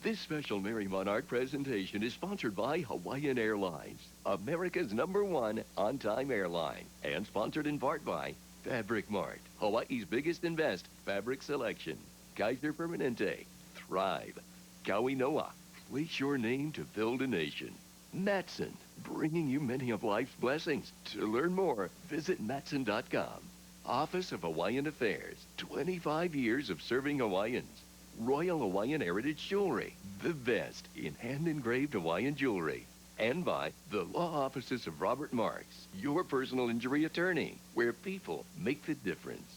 This special Merry Monarch presentation is sponsored by Hawaiian Airlines, America's #1 on-time airline, and sponsored in part by Fabric Mart, Hawaii's biggest and best fabric selection, Kaiser Permanente, Thrive, Kauinoa, place your name to build a nation. Matson, bringing you many of life's blessings. To learn more, visit Matson.com. Office of Hawaiian Affairs, 25 years of serving Hawaiians. Royal Hawaiian Heritage Jewelry, the best in hand-engraved Hawaiian jewelry. And by the law offices of Robert Marks, your personal injury attorney, where people make the difference.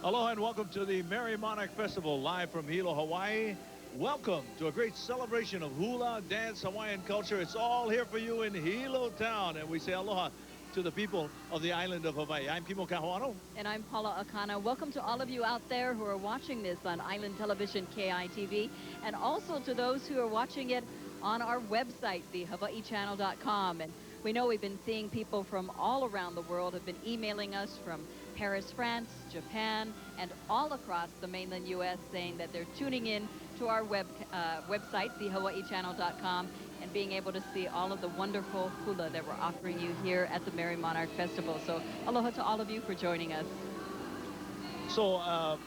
Aloha and welcome to the Merrie Monarch Festival live from Hilo, Hawaii. Welcome to a great celebration of hula, dance, Hawaiian culture. It's all here for you in Hilo Town. And we say aloha to the people of the island of Hawaii. I'm Kimo Kahuano. And I'm Paula Akana. Welcome to all of you out there who are watching this on Island Television KITV, and also to those who are watching it on our website, thehawaiichannel.com. And we know we've been seeing people from all around the world have been emailing us from Paris, France, Japan, and all across the mainland U.S. saying that they're tuning in to our website, thehawaiichannel.com, and being able to see all of the wonderful hula that we're offering you here at the Merrie Monarch Festival. So aloha to all of you for joining us. So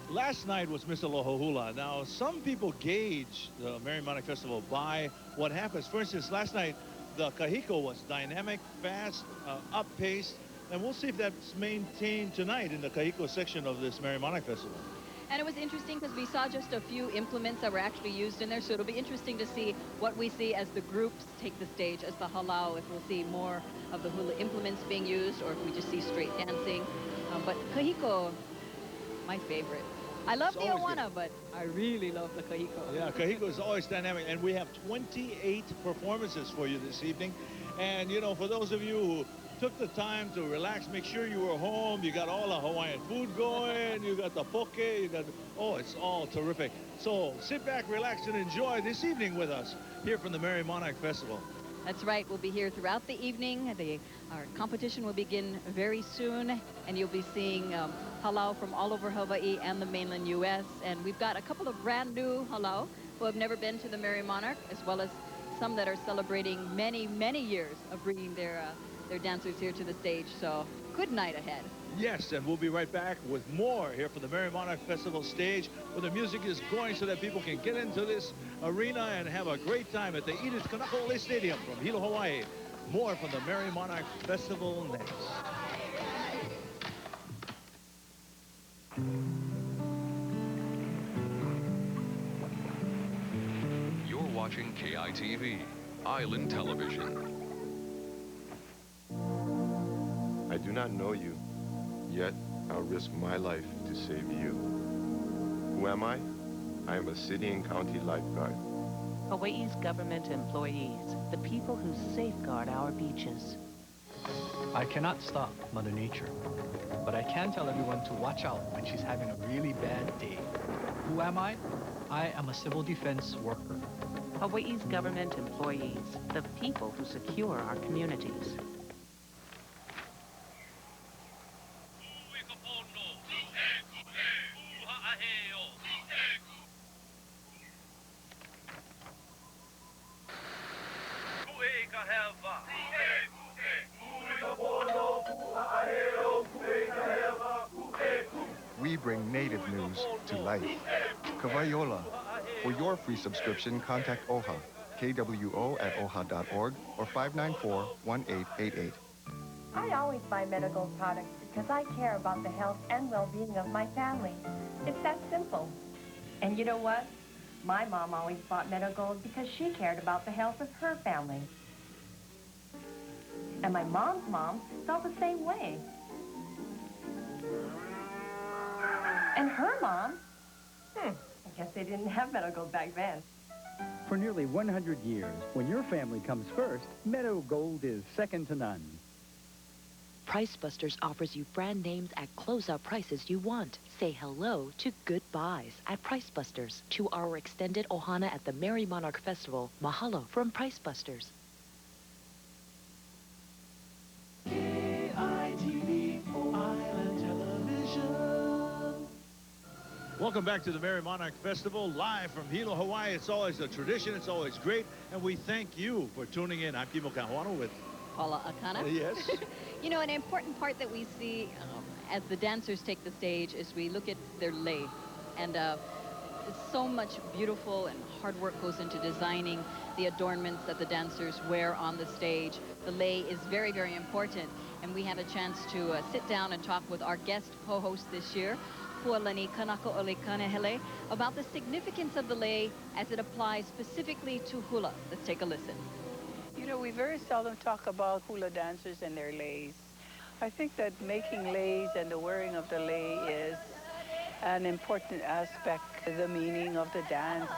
last night was Miss Aloha Hula. Now, some people gauge the Merrie Monarch Festival by what happens. For instance, last night, the Kahiko was dynamic, fast, up-paced, and we'll see if that's maintained tonight in the Kahiko section of this Merrie Monarch Festival. And it was interesting because we saw just a few implements that were actually used in there, so it'll be interesting to see what we see as the groups take the stage, as the halau, if we'll see more of the hula implements being used, or if we just see straight dancing. But Kahiko, my favorite. I love the Awana, but I really love the Kahiko. Yeah, Kahiko is always dynamic, and we have 28 performances for you this evening. And, you know, for those of you who took the time to relax, make sure you were home, you got all the Hawaiian food going, you got the poke, you got, oh, it's all terrific. So sit back, relax, and enjoy this evening with us here from the Merrie Monarch Festival. That's right. We'll be here throughout the evening. Our competition will begin very soon, and you'll be seeing halau from all over Hawaii and the mainland U.S. And we've got a couple of brand new halau who have never been to the Merrie Monarch, as well as some that are celebrating many, many years of bringing their dancers here to the stage. So good night ahead. Yes, and we'll be right back with more here from the Merrie Monarch Festival stage, where the music is going so that people can get into this arena and have a great time at the Edith Kanaka Stadium from Hilo, Hawaii. More from the Merrie Monarch Festival next. You're watching KITV, Island Television. I do not know you, yet I'll risk my life to save you. Who am I? I am a city and county lifeguard. Hawaii's government employees, the people who safeguard our beaches. I cannot stop Mother Nature, but I can tell everyone to watch out when she's having a really bad day. Who am I? I am a civil defense worker. Hawaii's government employees, the people who secure our communities. We bring native news to life. Kawaiola. For your free subscription, contact OHA, KWO@OHA.org or 594-1888. I always buy medical products because I care about the health and well-being of my family. It's that simple. And you know what? My mom always bought medical because she cared about the health of her family. And my mom's mom felt the same way. And her mom, I guess they didn't have medical back then. For nearly 100 years, when your family comes first, Meadow Gold is second to none. Price Busters offers you brand names at closeout prices you want. Say hello to good buys at Price Busters. 2-hour extended Ohana at the MERRIE Monarch Festival. Mahalo from Price Busters. KITV Island Television. Welcome back to the MERRIE Monarch Festival, live from Hilo, Hawaii. It's always a tradition. It's always great. And we thank you for tuning in. I'm Kimo Kahuano with Paula Akana. Yes. You know, an important part that we see as the dancers take the stage is we look at their lei. And so much beautiful and hard work goes into designing the adornments that the dancers wear on the stage. The lei is very, very important. And we had a chance to sit down and talk with our guest co-host this year, Pualani Kanako Olekanehele, about the significance of the lei as it applies specifically to hula. Let's take a listen. You know, we very seldom talk about hula dancers and their leis. I think that making leis and the wearing of the lei is an important aspect of the meaning of the dance.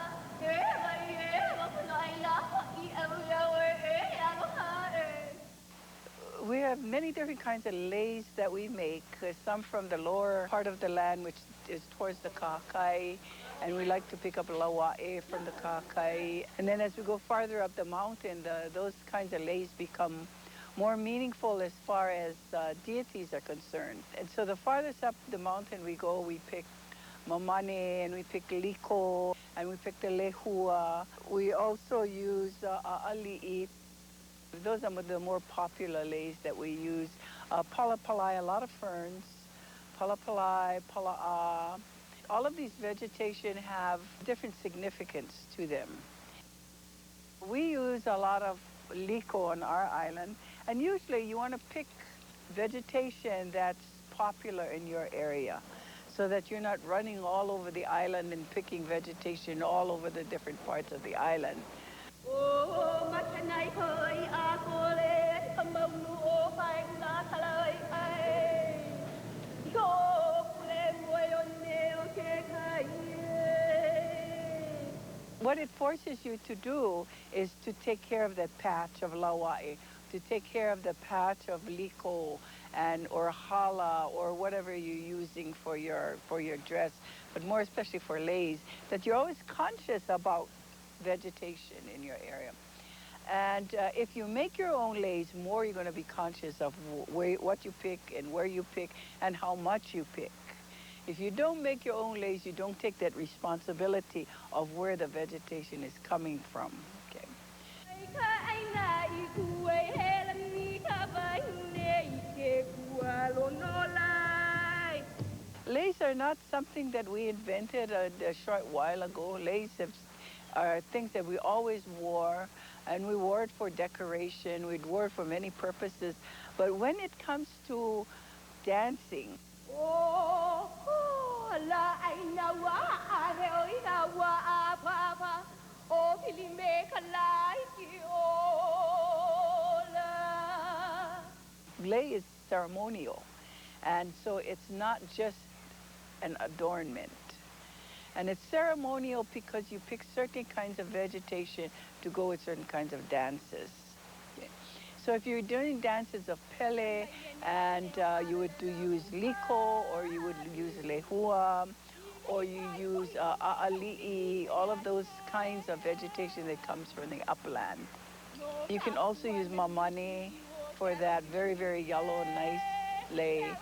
We have many different kinds of leis that we make. Some from the lower part of the land, which is towards the Kakai, and we like to pick up lawa'e from the Kakai. And then as we go farther up the mountain, those kinds of leis become more meaningful as far as deities are concerned. And so the farthest up the mountain we go, we pick mamane, and we pick liko, and we pick the lehua. We also use ali'i. Those are the more popular leis that we use. Palapalai, a lot of ferns. Palapalai, pala'a. All of these vegetation have different significance to them. We use a lot of liko on our island, and usually you want to pick vegetation that's popular in your area so that you're not running all over the island and picking vegetation all over the different parts of the island. What it forces you to do is to take care of that patch of lawai, to take care of the patch of liko and or hala or whatever you're using for your dress, but more especially for leis, that you're always conscious about vegetation in your area. And if you make your own leis, more you're going to be conscious of what you pick and where you pick and how much you pick. If you don't make your own leis, you don't take that responsibility of where the vegetation is coming from. Okay. Leis are not something that we invented a short while ago. Leis are things that we always wore, and we wore it for decoration. We wore it for many purposes. But when it comes to dancing, lei is ceremonial, and so it's not just an adornment. And it's ceremonial because you pick certain kinds of vegetation to go with certain kinds of dances. Okay. So if you're doing dances of pele, and you would use liko, or you would use lehua, or you use a'ali'i, all of those kinds of vegetation that comes from the upland. You can also use mamane for that very, very yellow, nice lei.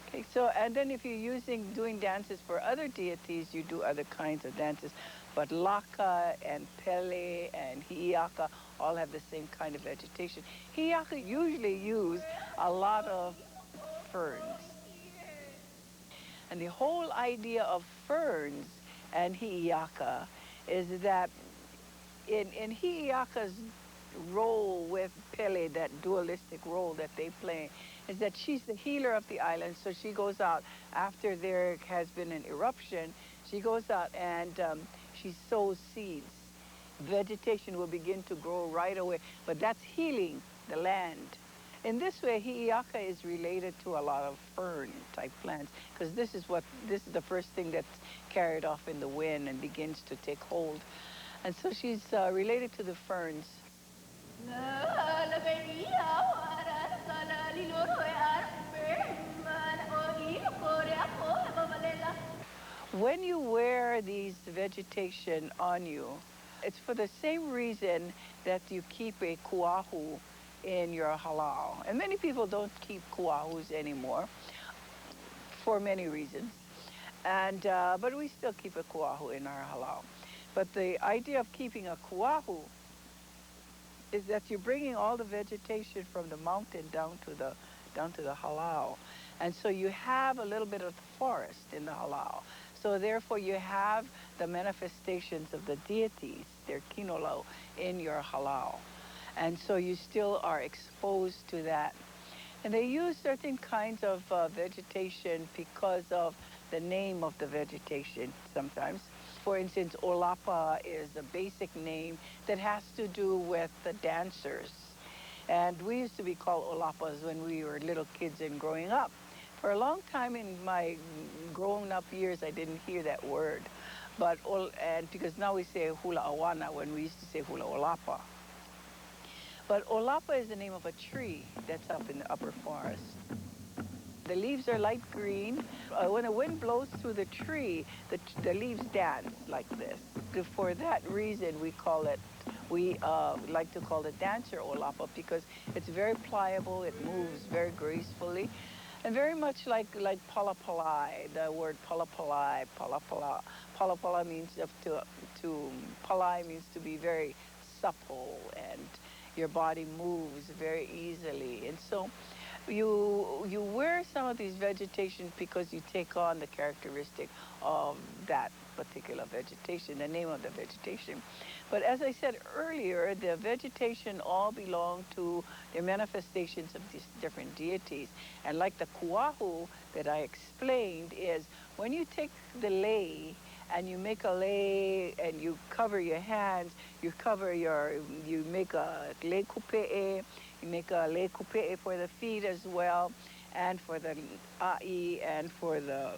Okay, so, and then if you're doing dances for other deities, you do other kinds of dances. But Laka and Pele and Hi'iaka all have the same kind of vegetation. Hi'iaka usually use a lot of ferns. And the whole idea of ferns and Hi'iaka is that in Hi'iaka's role with Pele, that dualistic role that they play, is that she's the healer of the island. So she goes out after there has been an eruption. She goes out and she sows seeds. Vegetation will begin to grow right away, but that's healing the land. In this way, Hi'iaka is related to a lot of fern-type plants, because this is the first thing that's carried off in the wind and begins to take hold. And so she's related to the ferns. When you wear these vegetation on you, it's for the same reason that you keep a kuahu in your halau. And many people don't keep kuahus anymore for many reasons. And but we still keep a kuahu in our halau. But the idea of keeping a kuahu is that you're bringing all the vegetation from the mountain down to the halau. And so you have a little bit of the forest in the halau. So therefore you have the manifestations of the deities, their kinolo, in your halau. And so you still are exposed to that. And they use certain kinds of vegetation because of the name of the vegetation sometimes. For instance, Olapa is a basic name that has to do with the dancers. And we used to be called Olapas when we were little kids and growing up. For a long time in my grown up years, I didn't hear that word. But, and because now we say hula awana when we used to say hula olapa. But Olapa is the name of a tree that's up in the upper forest. The leaves are light green. When the wind blows through the tree, the leaves dance like this. For that reason, we like to call it dancer Olapa, because it's very pliable, it moves very gracefully, and very much like palapalai, the word palapalai, palapala. Palapala means palai means to be very supple, and your body moves very easily. And so you wear some of these vegetations because you take on the characteristic of that particular vegetation, the name of the vegetation. But as I said earlier, the vegetation all belong to the manifestations of these different deities. And like the kuahu that I explained is when you take the lei and you make a lei and you cover your hands, you make a lei kupe'e, you make a lei kupe'e for the feet as well, and for the a'i, and for the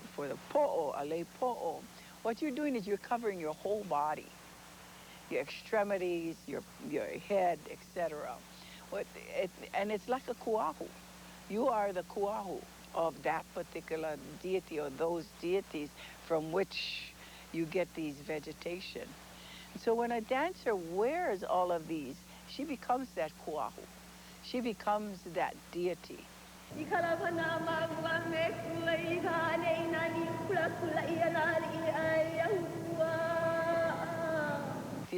po'o, a lei po'o. What you're doing is you're covering your whole body, your extremities, your head, etc. And it's like a kuahu. You are the kuahu of that particular deity or those deities from which you get these vegetation. So when a dancer wears all of these, she becomes that kuahu. She becomes that deity.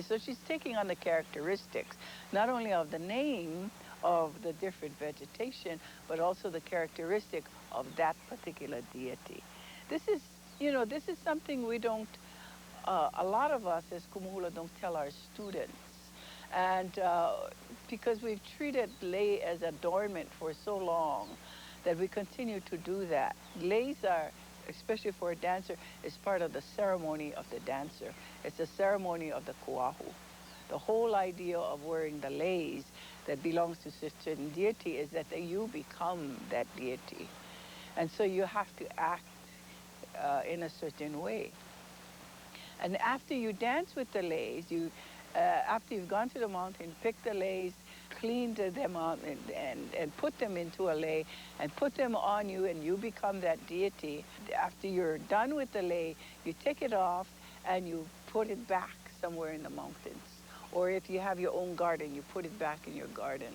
So she's taking on the characteristics, not only of the name of the different vegetation, but also the characteristic of that particular deity. This is something we don't, a lot of us as Kumuhula don't tell our students. And because we've treated lei as adornment for so long that we continue to do that. Leis are, especially for a dancer, is part of the ceremony of the dancer. It's a ceremony of the kuahu. The whole idea of wearing the leis that belongs to a certain deity is that you become that deity. And so you have to act in a certain way. And after you dance with the leis, after you've gone to the mountain, pick the leis, clean them out and put them into a lei and put them on you, and you become that deity. After you're done with the lei, you take it off and you put it back somewhere in the mountains. Or if you have your own garden, you put it back in your garden.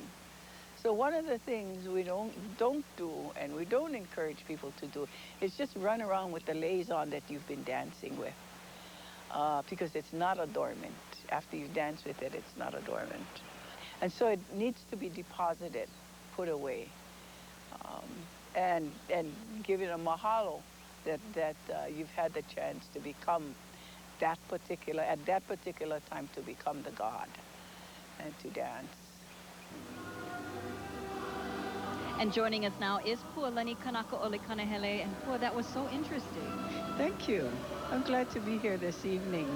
So one of the things we don't do, and we don't encourage people to do, is just run around with the leis on that you've been dancing with. because it's not adornment. After you dance with it, it's not adornment. And so it needs to be deposited, put away, and give it a mahalo that you've had the chance to become at that particular time, to become the god and to dance. And joining us now is Pualani Kanaka Ole Kanahele. And Pua, that was so interesting. Thank you. I'm glad to be here this evening.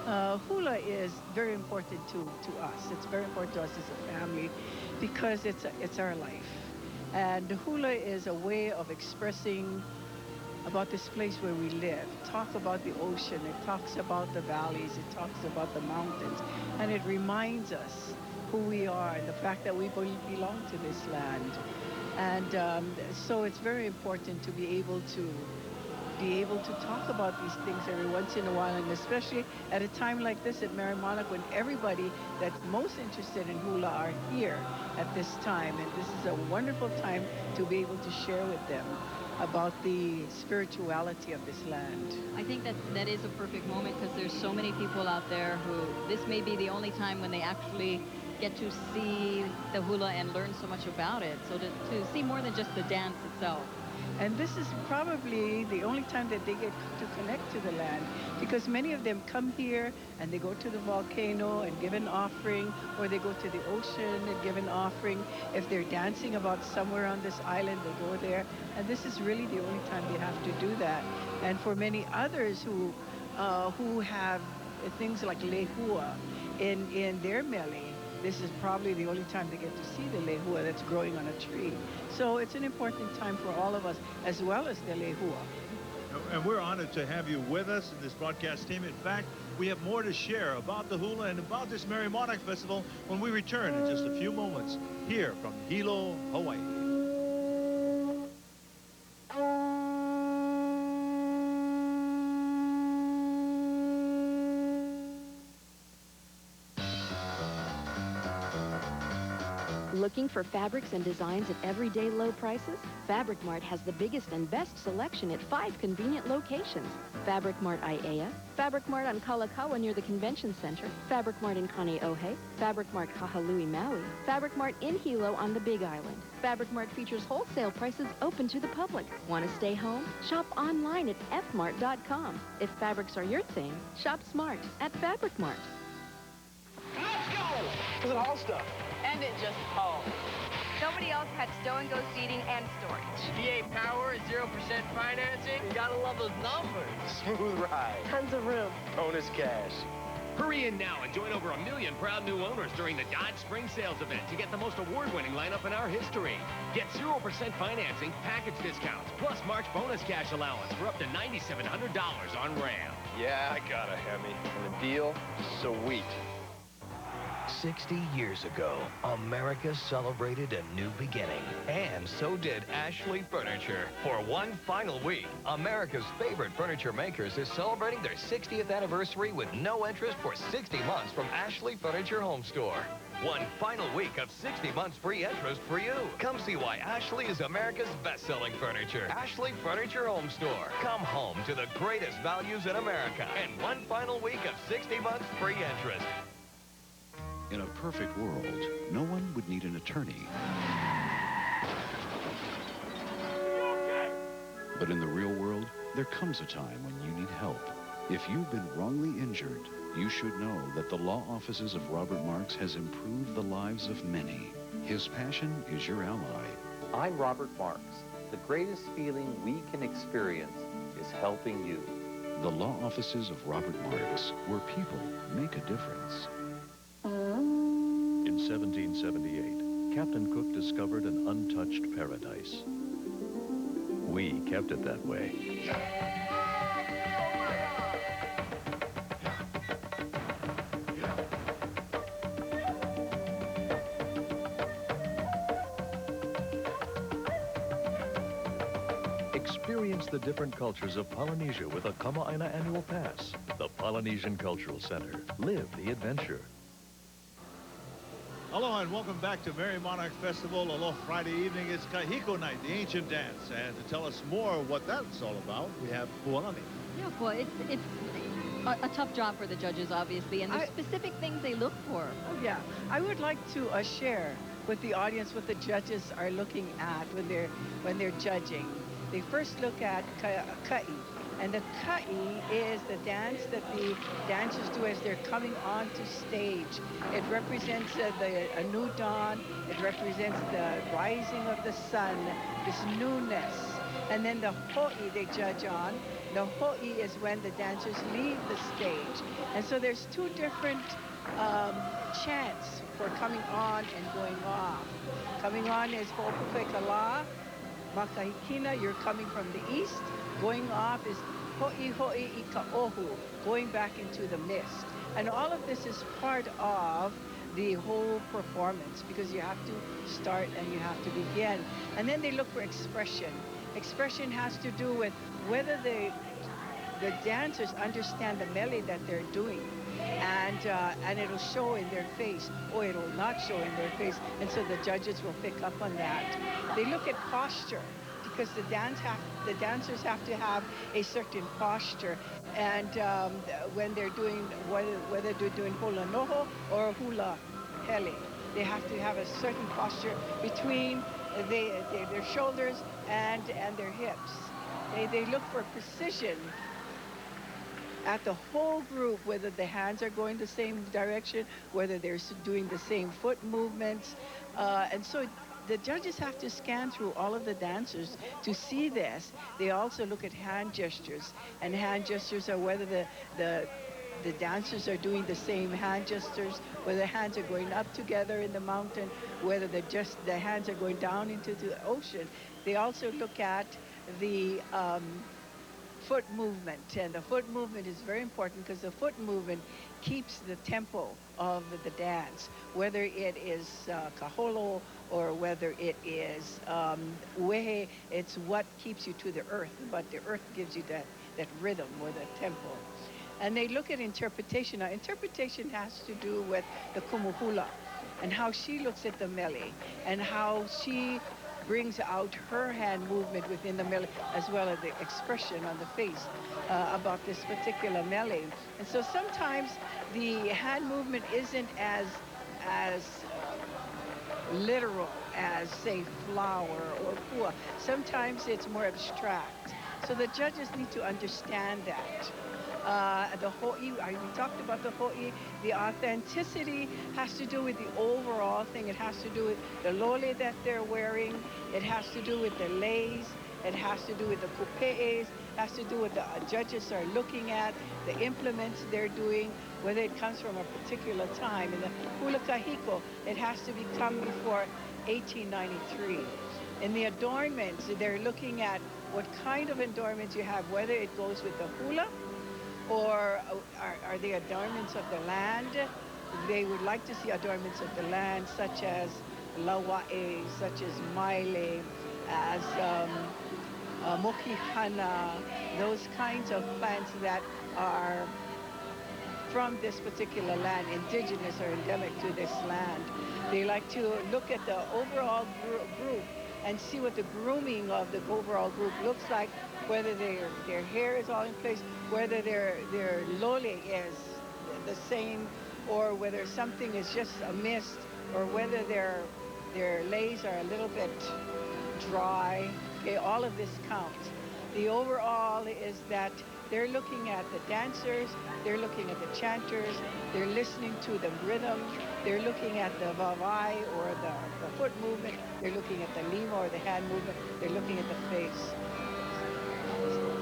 Hula is very important to us. It's very important to us as a family because it's our life. And hula is a way of expressing about this place where we live. Talk about the ocean. It talks about the valleys. It talks about the mountains. And it reminds us who we are and the fact that we belong to this land. And so it's very important to be able to talk about these things every once in a while, and especially at a time like this at MERRIE Monarch, when everybody that's most interested in hula are here at this time. And this is a wonderful time to be able to share with them about the spirituality of this land. I think that is a perfect moment because there's so many people out there who this may be the only time when they actually get to see the hula and learn so much about it. So to see more than just the dance itself. And this is probably the only time that they get to connect to the land, because many of them come here and they go to the volcano and give an offering, or they go to the ocean and give an offering. If they're dancing about somewhere on this island, they go there. And this is really the only time they have to do that. And for many others who have things like lehua in their MERRIE, this is probably the only time they get to see the lehua that's growing on a tree. So it's an important time for all of us, as well as the lehua. And we're honored to have you with us in this broadcast team. In fact, we have more to share about the hula and about this MERRIE Monarch Festival when we return in just a few moments here from Hilo, Hawaii. Looking for fabrics and designs at everyday low prices? Fabric Mart has the biggest and best selection at 5 convenient locations. Fabric Mart Aiea, Fabric Mart on Kalakaua near the Convention Center, Fabric Mart in Kaneohe, Fabric Mart Kahului, Maui, Fabric Mart in Hilo on the Big Island. Fabric Mart features wholesale prices open to the public. Want to stay home? Shop online at fmart.com. If fabrics are your thing, shop smart at Fabric Mart. Let's go! Look at all stuff. And it just hauls. Nobody else had stow-and-go seating and storage. VA power, 0% financing. You gotta love those numbers. Smooth ride. Tons of room. Bonus cash. Hurry in now and join over 1 million proud new owners during the Dodge Spring Sales event to get the most award-winning lineup in our history. Get 0% financing, package discounts, plus March bonus cash allowance for up to $9,700 on Ram. Yeah, I got a Hemi. And the deal, sweet. 60 years ago, America celebrated a new beginning, and so did Ashley Furniture. For one final week, America's favorite furniture makers is celebrating their 60th anniversary with no interest for 60 months from Ashley Furniture Home Store. One final week of 60 months free interest for you. Come see why Ashley is America's best-selling furniture. Ashley Furniture Home Store. Come home to the greatest values in America, and one final week of 60 months free interest. In a perfect world, no one would need an attorney. But in the real world, there comes a time when you need help. If you've been wrongly injured, you should know that the law offices of Robert Marks has improved the lives of many. His passion is your ally. I'm Robert Marks. The greatest feeling we can experience is helping you. The law offices of Robert Marks, where people make a difference. In 1778, Captain Cook discovered an untouched paradise. We kept it that way. Experience the different cultures of Polynesia with a Kama'aina annual pass. The Polynesian Cultural Center. Live the adventure. Aloha and welcome back to MERRIE Monarch Festival. Aloha Friday evening. It's Kahiko night, the ancient dance. And to tell us more what that's all about, we have Pualani. Yeah, well, it's A tough job for the judges, obviously, and there's specific things they look for. Oh, yeah. I would like to share with the audience what the judges are looking at when they're judging. They first look at ka'i, and the ka'i is the dance that the dancers do as they're coming onto stage. It represents a new dawn. It represents the rising of the sun, this newness. And then the ho'i they judge on. The ho'i is when the dancers leave the stage. And so there's two different chants for coming on and going off. Coming on is ho'opuke kala, makahikina, you're coming from the east. Going off is ho'i ho'i ika ohu, going back into the mist. And all of this is part of the whole performance because you have to start and you have to begin. And then they look for expression. Expression has to do with whether the dancers understand the melee that they're doing. And it'll show in their face, or it'll not show in their face. And so the judges will pick up on that. They look at posture because the dancers have to have a certain posture. And when they're doing, whether they're doing hula noho or hula hele, they have to have a certain posture between their shoulders and their hips. They look for precision at the whole group, whether the hands are going the same direction, whether they're doing the same foot movements. And so the judges have to scan through all of the dancers to see this. They also look at hand gestures, and hand gestures are whether the dancers are doing the same hand gestures, whether the hands are going up together in the mountain, whether the hands are going down into the ocean. They also look at the foot movement, and the foot movement is very important because the foot movement keeps the tempo of the dance, whether it is kaholo or whether it is uehe. It's what keeps you to the earth, but the earth gives you that rhythm or the tempo. And they look at interpretation. Now, interpretation has to do with the kumuhula and how she looks at the melee and how she brings out her hand movement within the melee, as well as the expression on the face about this particular melee. And so sometimes the hand movement isn't as literal as, say, flower or pua. Sometimes it's more abstract. So the judges need to understand that. The ho'i, we talked about the ho'i. The authenticity has to do with the overall thing. It has to do with the lole that they're wearing. It has to do with the leis. It has to do with the kupe'es. It has to do with the judges are looking at, the implements they're doing, whether it comes from a particular time. In the hula kahiko, it has to come before 1893. In the adornments, they're looking at what kind of adornments you have, whether it goes with the hula, or are they adornments of the land? They would like to see adornments of the land, such as lawa'e, such as maile, as mokihana, those kinds of plants that are from this particular land, indigenous or endemic to this land. They like to look at the overall group and see what the grooming of the overall group looks like, whether their hair is all in place, whether their lole is the same, or whether something is just a mist, or whether their leis are a little bit dry. Okay, all of this counts. The overall is that they're looking at the dancers, they're looking at the chanters, they're listening to the rhythm, they're looking at the vavai or the foot movement, they're looking at the lima or the hand movement, they're looking at the face.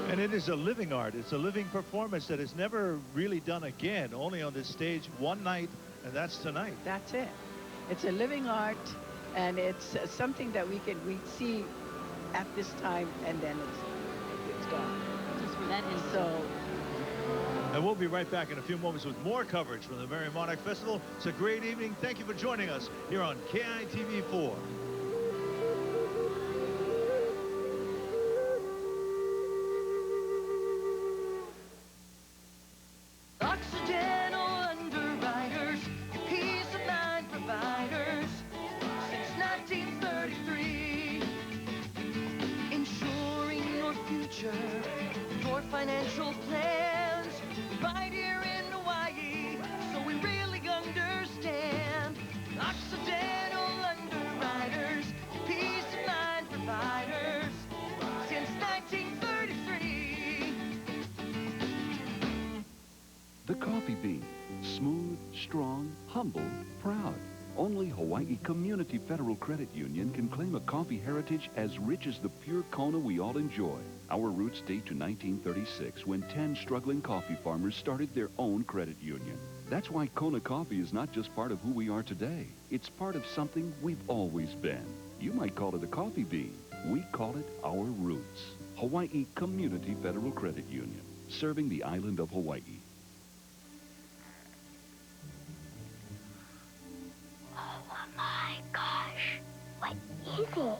And it is a living art. It's a living performance that is never really done again, only on this stage one night, and that's tonight. That's it. It's a living art, and it's something that we see at this time, and then it's gone. That is so. And we'll be right back in a few moments with more coverage from the MERRIE Monarch Festival. It's a great evening. Thank you for joining us here on KITV4. Occidental underwriters, your peace of mind providers, since 1933. Ensuring your future, your financial plans, providing Smooth, strong, humble, proud. Only Hawaii Community Federal Credit Union can claim a coffee heritage as rich as the pure Kona we all enjoy. Our roots date to 1936 when 10 struggling coffee farmers started their own credit union. That's why Kona coffee is not just part of who we are today. It's part of something we've always been. You might call it a coffee bean. We call it our roots. Hawaii Community Federal Credit Union, serving the island of Hawaii. Oh my gosh, what is it?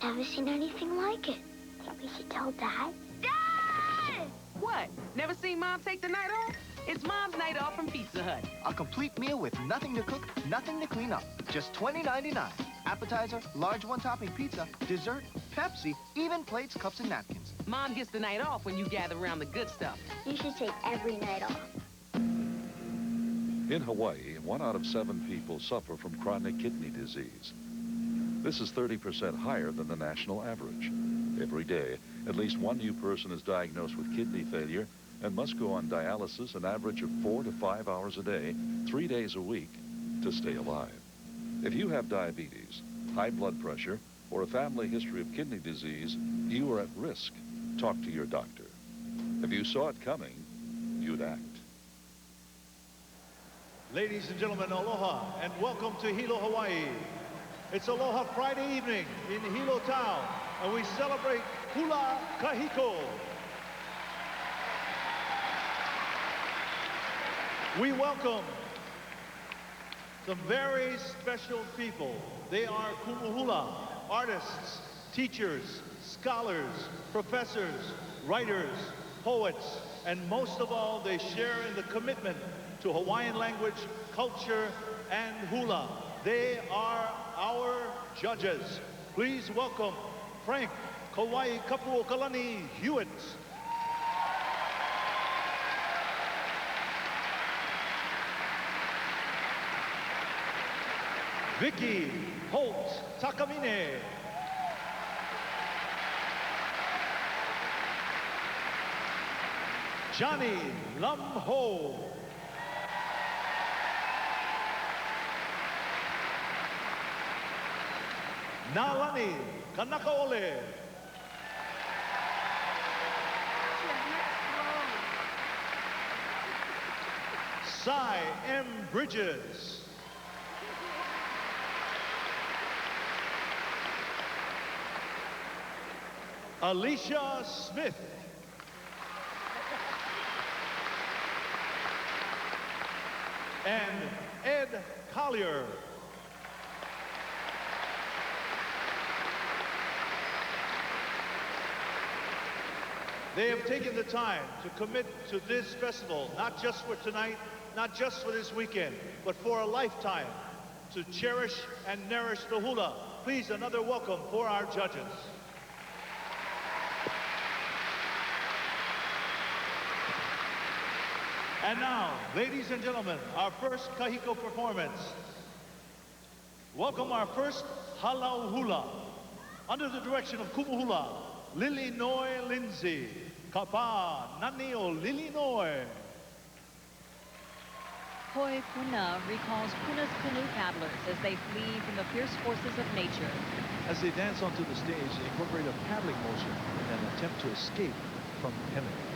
Never seen anything like it. Think we should tell Dad? Dad! What? Never seen Mom take the night off? It's Mom's night off from Pizza Hut. A complete meal with nothing to cook, nothing to clean up. Just $20.99. Appetizer, large one-topping pizza, dessert, Pepsi, even plates, cups, and napkins. Mom gets the night off when you gather around the good stuff. You should take every night off. In Hawaii, 1 out of 7 people suffer from chronic kidney disease. This is 30% higher than the national average. Every day, at least 1 new person is diagnosed with kidney failure and must go on dialysis an average of 4 to 5 hours a day, 3 days a week, to stay alive. If you have diabetes, high blood pressure, or a family history of kidney disease, you are at risk. Talk to your doctor. If you saw it coming, you'd act. Ladies and gentlemen, aloha and welcome to Hilo, Hawaii. It's Aloha Friday evening in Hilo Town, and we celebrate Hula Kahiko. We welcome some very special people. They are kumuhula, artists, teachers, scholars, professors, writers, poets, and most of all, they share in the commitment to Hawaiian language, culture, and hula. They are our judges. Please welcome Frank Kauai Kapuokalani Hewitt. Vicky Holt Takamine. Johnny Lam Ho. Nalani Kanakaole. Cy M. Bridges. Alicia Smith. And Ed Collier. They have taken the time to commit to this festival, not just for tonight, not just for this weekend, but for a lifetime, to cherish and nourish the hula. Please, another welcome for our judges. And now, ladies and gentlemen, our first Kahiko performance. Welcome our first Halau Hula, under the direction of Kumuhula, Lily Noy Lindsay, Kapa Nani o Lily Noy. Hoi Puna recalls Puna's canoe paddlers as they flee from the fierce forces of nature. As they dance onto the stage, they incorporate a paddling motion in an attempt to escape from Hemet.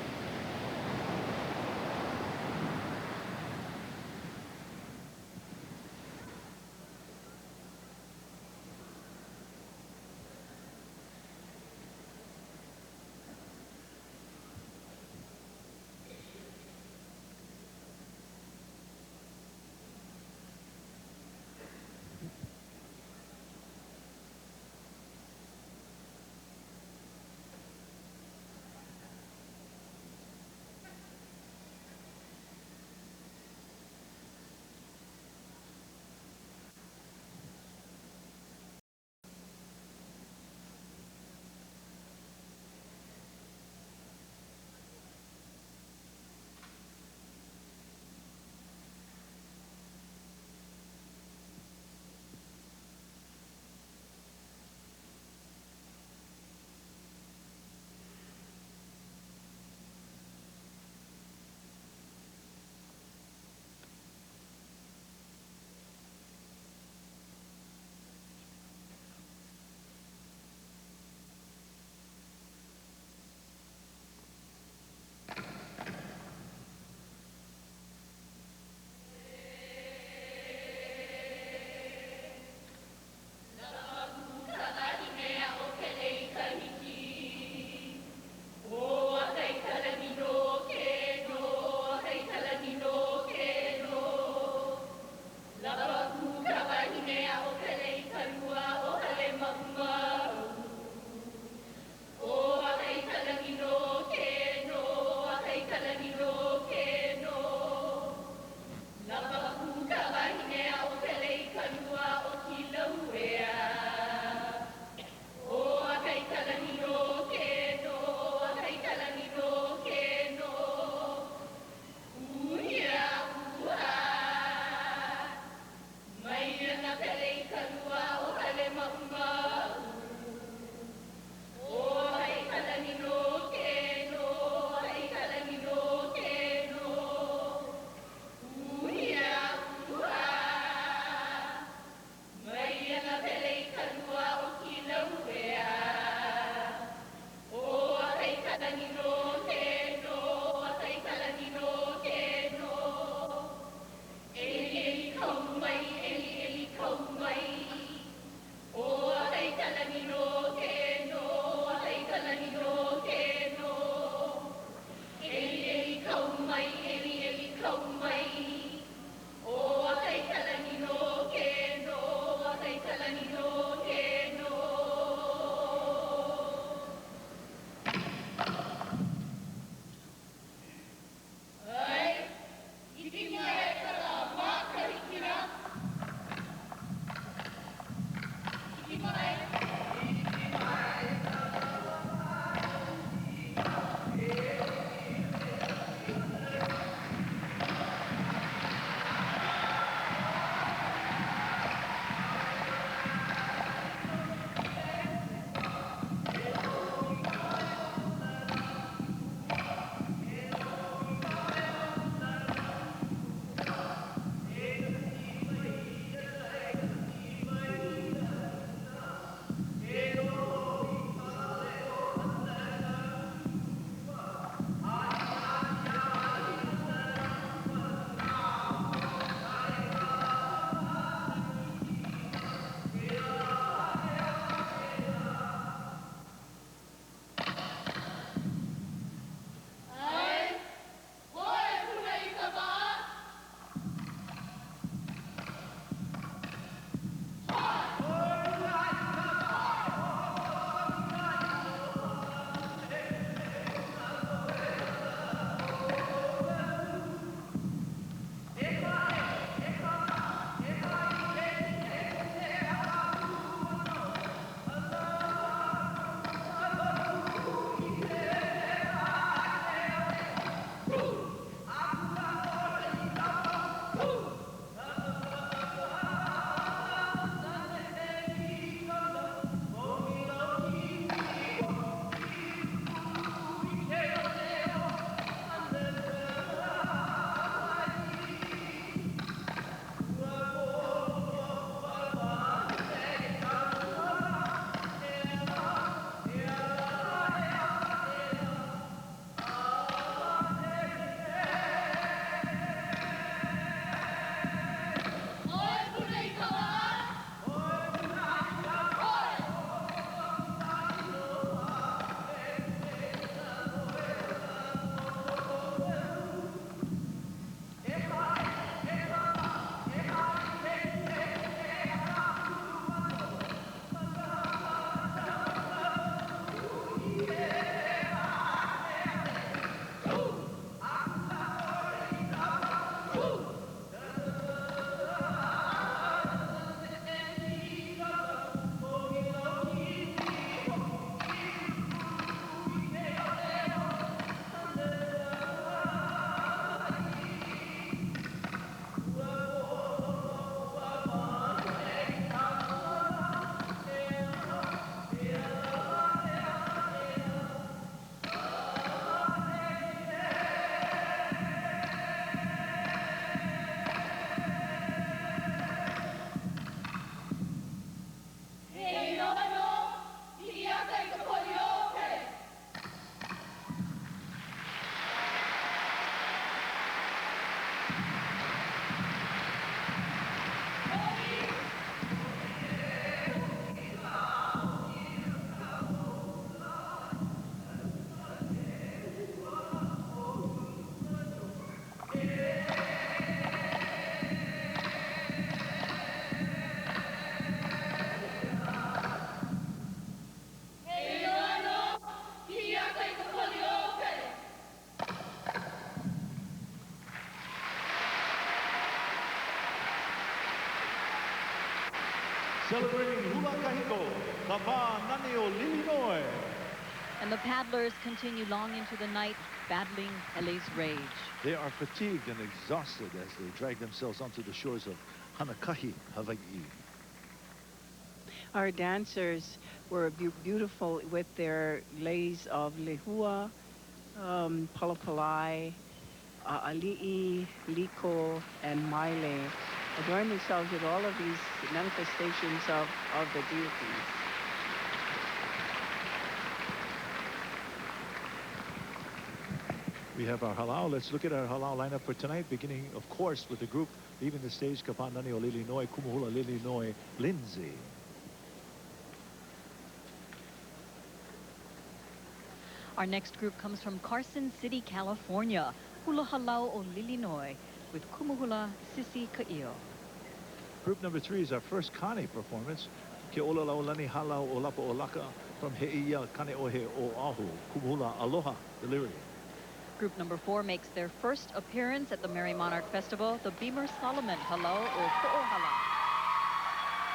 Celebrating hula kahiko, Kapa Nanio Lilinoy. And the paddlers continue long into the night, battling Pele's rage. They are fatigued and exhausted as they drag themselves onto the shores of Hanakahi, Hawaii. Our dancers were beautiful with their leis of lehua, palapalai, ali'i, liko, and maile, adorn themselves with all of these manifestations of the deities. We have our halau. Let's look at our halau lineup for tonight, beginning, of course, with the group leaving the stage, Kapanani o Lilinoy, Kumuhula Lilinoy, Lindsay. Our next group comes from Carson City, California, Hula Halau o Lilinoy, with Kumuhula Sisi Ka'io. Group number 3 is our first Kane performance, Ke Ola Laulani Halau o Lapa o Laka, from He'ia Kane Ohe o Ahu, Kumuhula Aloha, Delirium. Group number 4 makes their first appearance at the MERRIE Monarch Festival, the Beamer Solomon Halau o Po'ohala.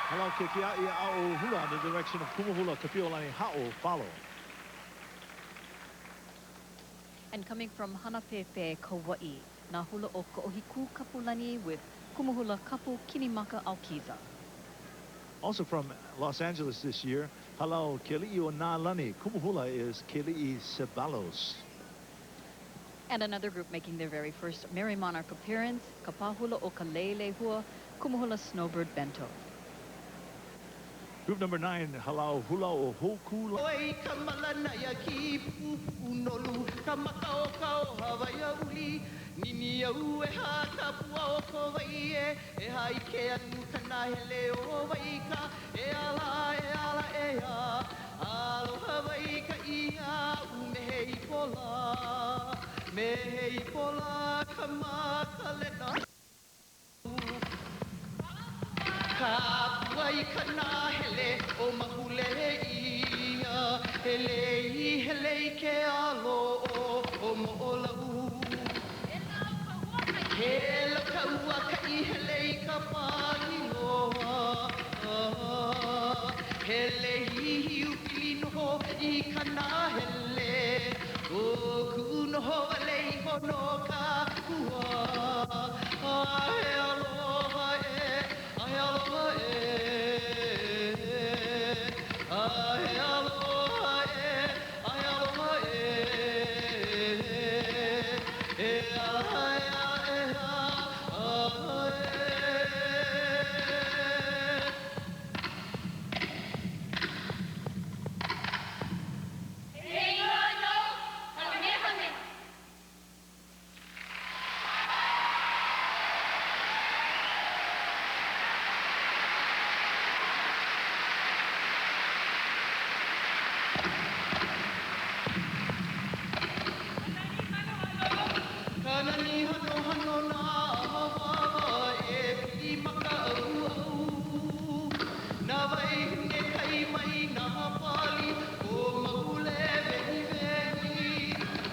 Halau Ke Kia'i A'o Hula in the direction of Kumuhula Kapiolani Ha'o follow. And coming from Hanapepe, Kauai, na hula o Ko'ohiku Kapulani with Kumuhula Kapu Kinimaka Aukiza. Also from Los Angeles this year, Halau Keli'i o Na'alani, Kumuhula is Keli'i Ceballos. And another group making their very first MERRIE Monarch appearance, Kapahula o Kalele Hua, Kumuhula Snowbird Bento. Group number 9, Halau Hula o Hoku. Mehei pola kamakalena Kapuai kana hele o mahule ia Hele ke alo o mo'olau Hele kaua ka I hele ka pāniloa Hele hiu pilinoho I kana hele O kunoho alei hono ka kua Ai aloha e, ai aloha e Ai aloha e, ai aloha e E ai a e a Kanani hano hano na hawawa e pili maka au au Na vai hune kai mai na pali o mahule vehi vehi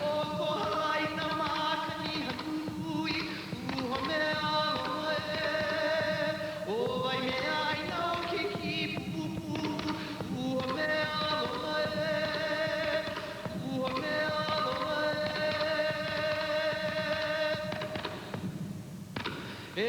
O kohai na makani hanui uho me aloha e O vai me ai nao ke ki pupu uho me aloha e Uho me aloha e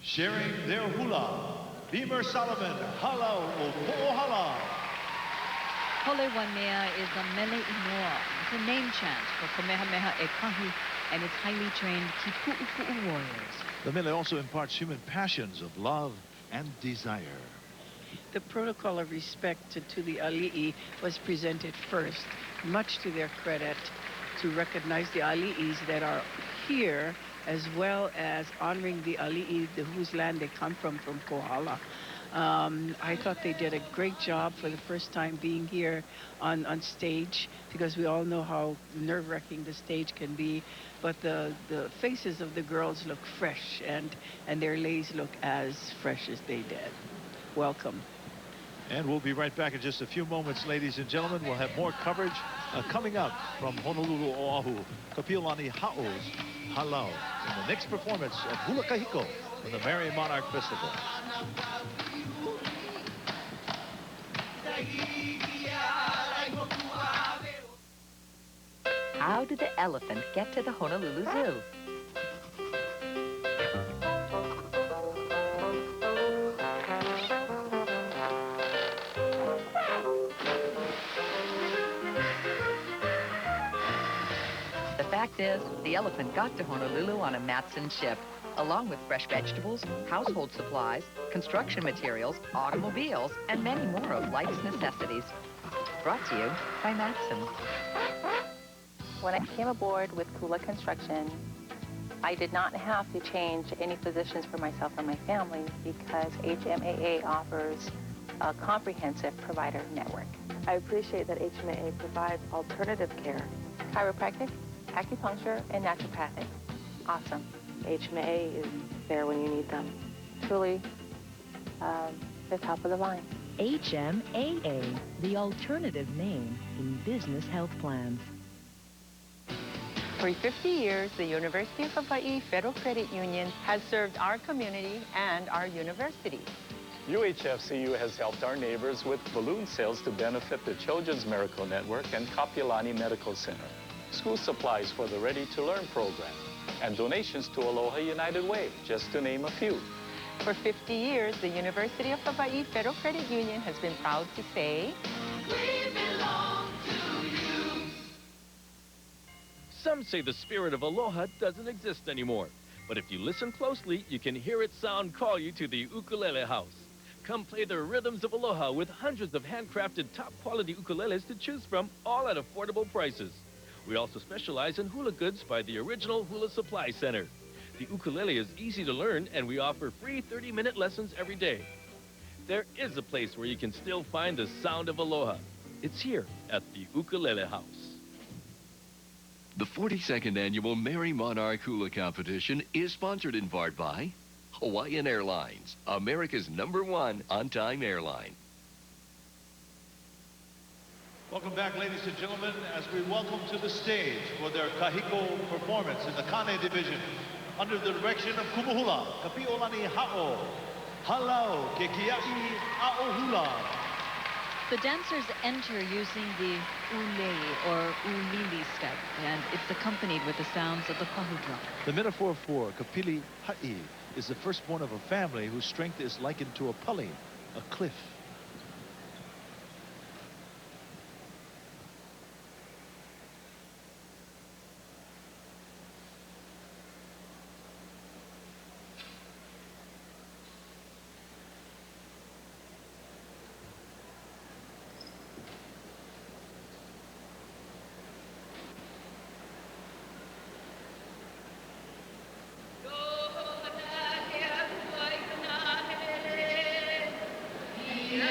Sharing their hula, Beamer Solomon, Halau o Po'ohala. Hole Wanea is a mele inoa. It's a name chant for Kamehameha e Kahi and its highly trained Kipu'upu'u warriors. The mele also imparts human passions of love and desire. The protocol of respect to the ali'i was presented first, much to their credit, to recognize the ali'is that are here as well as honoring the ali'i, whose land they come from Kohala. I thought they did a great job for the first time being here on stage, because we all know how nerve-wracking the stage can be. But the faces of the girls look fresh, and their leis look as fresh as they did. Welcome. And we'll be right back in just a few moments, ladies and gentlemen. We'll have more coverage coming up from Honolulu, Oahu, Kapiolani Ha'o's Halau, in the next performance of Hula Kahiko from the MERRIE Monarch Festival. How did the elephant get to the Honolulu Zoo? The fact is, the elephant got to Honolulu on a Matson ship, along with fresh vegetables, household supplies, construction materials, automobiles, and many more of life's necessities. Brought to you by Matson. When I came aboard with Kula Construction, I did not have to change any positions for myself or my family because HMAA offers a comprehensive provider network. I appreciate that HMAA provides alternative care. Chiropractic, acupuncture, and naturopathic. Awesome. HMAA is there when you need them. Truly, the top of the line. HMAA, the alternative name in business health plans. For 50 years, the University of Hawaii Federal Credit Union has served our community and our university. UHFCU has helped our neighbors with balloon sales to benefit the Children's Miracle Network and Kapiolani Medical Center, school supplies for the Ready to Learn program, and donations to Aloha United Way, just to name a few. For 50 years, the University of Hawaii Federal Credit Union has been proud to say, "We belong to you." Some say the spirit of aloha doesn't exist anymore. But if you listen closely, you can hear its sound call you to the ukulele house. Come play the rhythms of aloha with hundreds of handcrafted top-quality ukuleles to choose from, all at affordable prices. We also specialize in hula goods by the original Hula Supply Center. The ukulele is easy to learn, and we offer free 30-minute lessons every day. There is a place where you can still find the sound of aloha. It's here at the Ukulele House. The 42nd Annual MERRIE Monarch Hula Competition is sponsored in part by Hawaiian Airlines, America's #1 on-time airline. Welcome back, ladies and gentlemen, as we welcome to the stage for their Kahiko performance in the Kane division, under the direction of Kumuhula, Kapiolani Ha'o, Halau, Kekia'i A'o Hula. The dancers enter using the ulei or ulili step, and it's accompanied with the sounds of the pahu drum. The metaphor for Kapili Ha'i is the firstborn of a family whose strength is likened to a pali, a cliff. Yeah.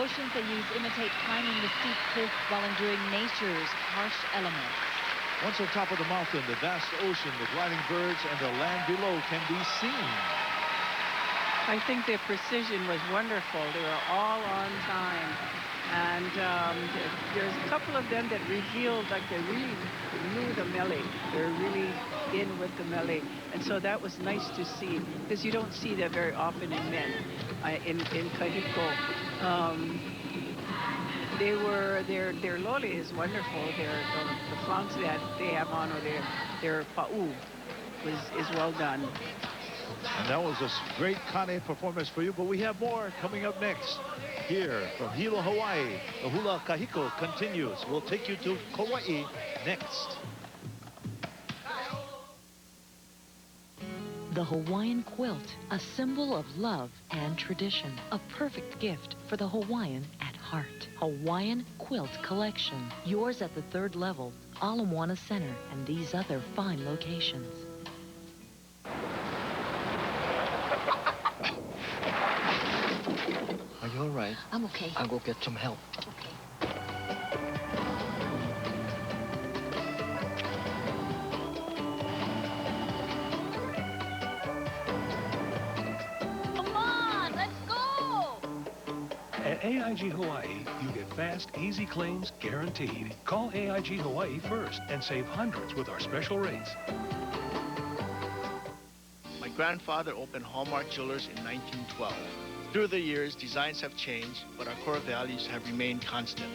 motions they use imitate climbing the steep cliff while enduring nature's harsh elements. Once on top of the mountain, the vast ocean, the gliding birds, and the land below can be seen. I think their precision was wonderful. They were all on time. And there's a couple of them that revealed like they really knew the melee. They're really in with the melee. And so that was nice to see, because you don't see that very often in men. In Kahiko, their lole is wonderful. The flaunts that they have on, or their pa'u, is well done. And that was a great Kane performance for you, but we have more coming up next. Here from Hilo, Hawaii, the Hula Kahiko continues. We'll take you to Kauai next. The Hawaiian quilt, a symbol of love and tradition. A perfect gift for the Hawaiian at heart. Hawaiian Quilt Collection. Yours at the 3rd level, Ala Moana Center, and these other fine locations. Are you all right? I'm okay. I'll go get some help. Okay. Come on, let's go! At AIG Hawaii, you get fast, easy claims guaranteed. Call AIG Hawaii first and save hundreds with our special rates. My grandfather opened Hallmark Jewelers in 1912. Through the years, designs have changed, but our core values have remained constant.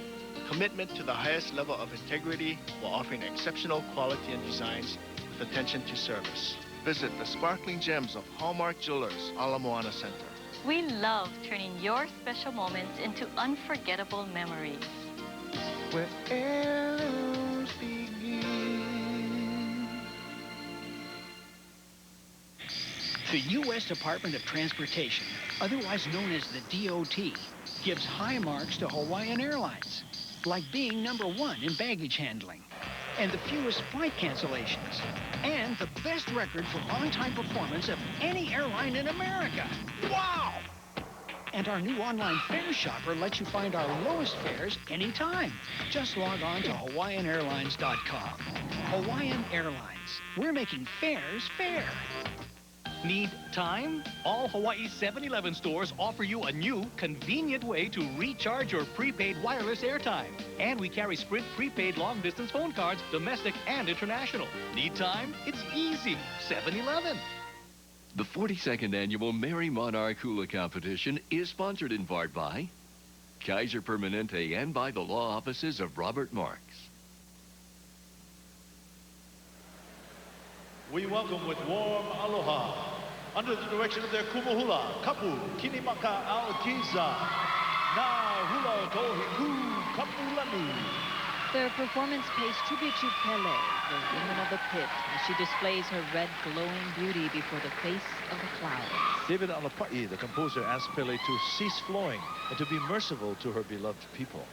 Commitment to the highest level of integrity while offering exceptional quality and designs with attention to service. Visit the sparkling gems of Hallmark Jewelers, Ala Moana Center. We love turning your special moments into unforgettable memories. Where heirlooms begin. The U.S. Department of Transportation, otherwise known as the DOT, gives high marks to Hawaiian Airlines, like being #1 in baggage handling, and the fewest flight cancellations, and the best record for on-time performance of any airline in America. Wow! And our new online fare shopper lets you find our lowest fares anytime. Just log on to HawaiianAirlines.com. Hawaiian Airlines. We're making fares fair. Need time? All Hawaii 7-Eleven stores offer you a new, convenient way to recharge your prepaid wireless airtime. And we carry Sprint prepaid long-distance phone cards, domestic and international. Need time? It's easy. 7-Eleven. The 42nd annual MERRIE Monarch Hula Competition is sponsored in part by Kaiser Permanente and by the law offices of Robert Marks. We welcome with warm aloha, under the direction of their kumuhula, Kapu, Kinimaka Alkiza, Na Hula Kohiku Kapulani. Their performance pays tribute to Pele, the woman of the pit, as she displays her red glowing beauty before the face of the clouds. David Alapa'i, the composer, asked Pele to cease flowing and to be merciful to her beloved people.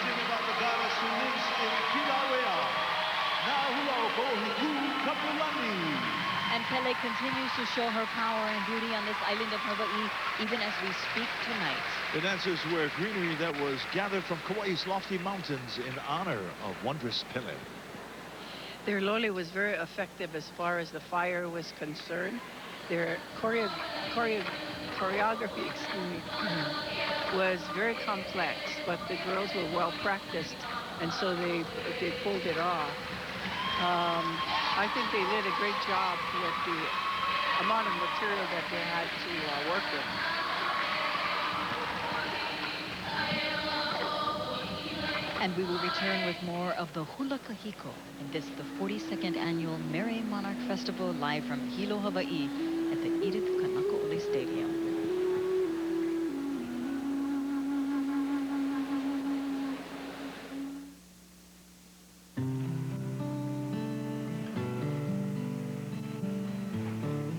Talking about the goddess who lives in Kilauea. Now hula o KAHIKO Kapulani. And Pele continues to show her power and beauty on this island of Hawaii, even as we speak tonight. The dancers wear greenery that was gathered from Kauai's lofty mountains in honor of wondrous Pele. Their lole was very effective as far as the fire was concerned. Their choreography, was very complex, but the girls were well practiced, and so they pulled it off. I think they did a great job with the amount of material that they had to work with. And we will return with more of the Hula Kahiko in this, the 42nd annual MERRIE Monarch Festival, live from Hilo, Hawaii at the Edith Kanakaʻole Stadium.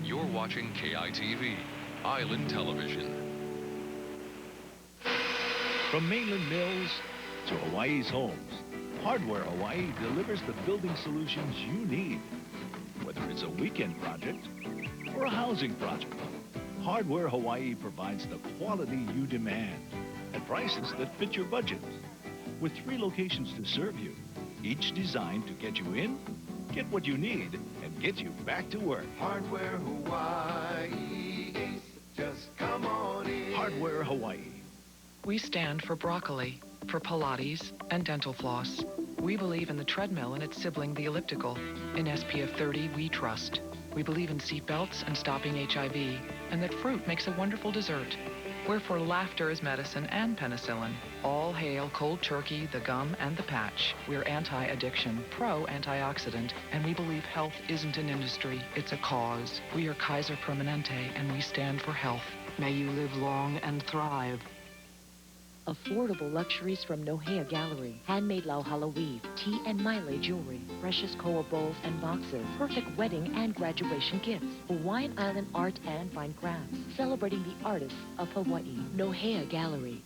You're watching KITV, Island Television. From mainland mills to Hawaii's homes, Hardware Hawaii delivers the building solutions you need. Whether it's a weekend project or a housing project, Hardware Hawaii provides the quality you demand at prices that fit your budget. With 3 locations to serve you, each designed to get you in, get what you need, and get you back to work. Hardware Hawaii, just come on in. Hardware Hawaii. We stand for broccoli, for Pilates, and dental floss. We believe in the treadmill and its sibling, the elliptical. In SPF 30, we trust. We believe in seat belts and stopping HIV, and that fruit makes a wonderful dessert. We're for laughter as medicine and penicillin. All hail cold turkey, the gum, and the patch. We're anti-addiction, pro-antioxidant, and we believe health isn't an industry, it's a cause. We are Kaiser Permanente, and we stand for health. May you live long and thrive. Affordable luxuries from Nohea Gallery. Handmade Lauhala weave, tea and maile jewelry, precious koa bowls and boxes, perfect wedding and graduation gifts, Hawaiian Island art and fine crafts, celebrating the artists of Hawaii. Nohea Gallery.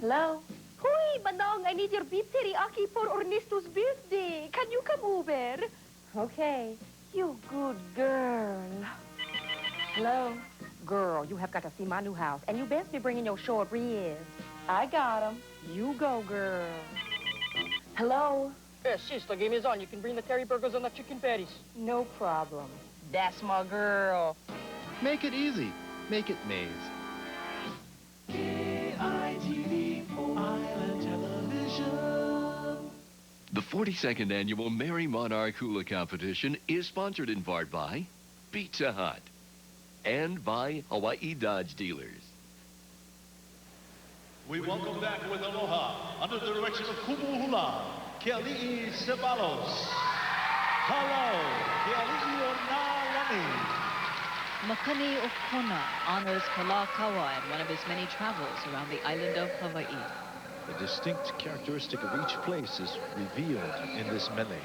Hello? Hui, Manong, I need your beef teriyaki for Ernesto's birthday. Can you come over? Okay. You good girl. Hello? Girl, you have got to see my new house, and you best be bringing your short ribs. I got 'em. You go, girl. Hello? Yes, sister, game is on. You can bring the curry burgers and the chicken patties. No problem. That's my girl. Make it easy. Make it Maze. KITV Island Television. The 42nd annual MERRIE Monarch Hula Competition is sponsored in part by Pizza Hut and by Hawaii Dodge Dealers. We welcome back with aloha under the direction of Kumuhula, Keali'i Ceballos. Hello, Keali'i Onalani. Makani Okona honors Kalakaua in one of his many travels around the island of Hawaii. The distinct characteristic of each place is revealed in this mele.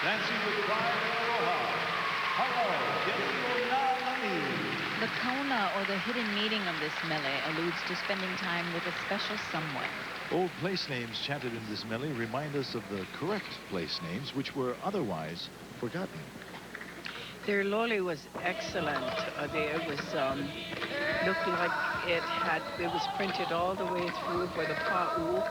Dancing with Pride and Aloha. Hello, The kauna, or the hidden meaning of this mele, alludes to spending time with a special someone. Old place names chanted in this mele remind us of the correct place names, which were otherwise forgotten. Their loli was excellent. It was looked like it was printed all the way through for the pa'u.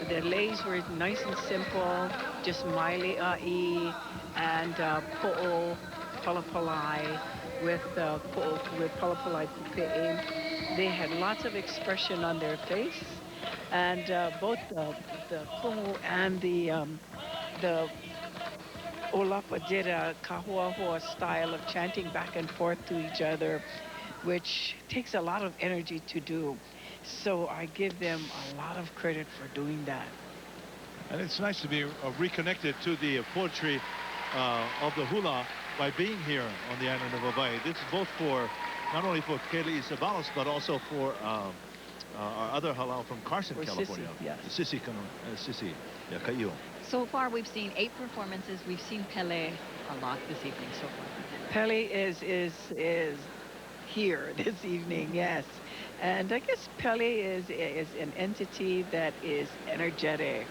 The leis were nice and simple, just maile a'i and po'o palapalai with palapalai kupe'e. They had lots of expression on their face, and both the kumu and the Olapa did a kahuahua style of chanting back and forth to each other, which takes a lot of energy to do. So I give them a lot of credit for doing that. And it's nice to be reconnected to the poetry of the hula by being here on the island of Hawaii. This is both for, not only for Keli Isabalos, but also for our other halal from Carson, For California. Sissy, yes. Sissy, yeah, Kaio. So far, we've seen 8 performances. We've seen Pele a lot this evening so far. Pele is here this evening, yes. And I guess Pele is an entity that is energetic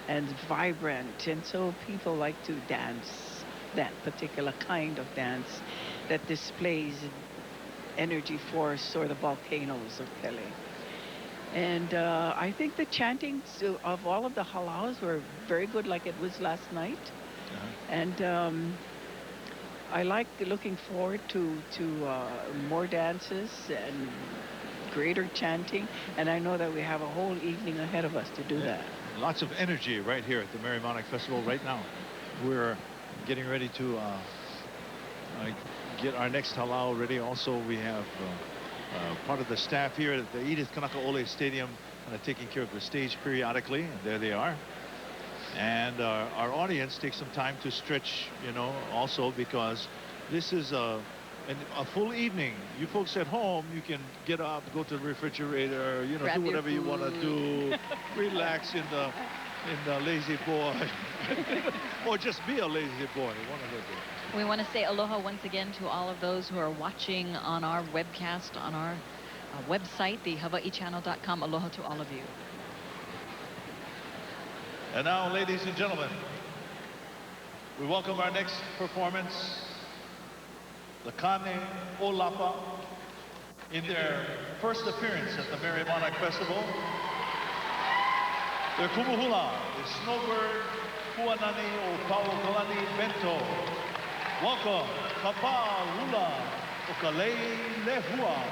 and vibrant, and so people like to dance that particular kind of dance that displays energy force or the volcanoes of Pele. And I think the chantings of all of the halaus were very good, like it was last night. And I like looking forward to more dances and greater chanting. And I know that we have a whole evening ahead of us to do that. Lots of energy right here at the MERRIE Monarch Festival right now. We're getting ready to get our next halal ready. Also, we have part of the staff here at the Edith Kanaka Ole Stadium taking care of the stage periodically. And there they are. And our audience takes some time to stretch, you know, also because this is a full evening. You folks at home, you can get up, go to the refrigerator, you know, Grab do whatever you want to do, relax in the lazy boy, or just be a lazy boy, one of the two. We want to say aloha once again to all of those who are watching on our webcast, on our website, the hawaiichannel.com. Aloha to all of you. And now, ladies and gentlemen, we welcome our next performance, the Kane Olapa, in their first appearance at the MERRIE Monarch Festival. Their kumuhula is Snowbird Puanani o Paukalani Bento. Welcome, Kapa Hula Okalei Lehua.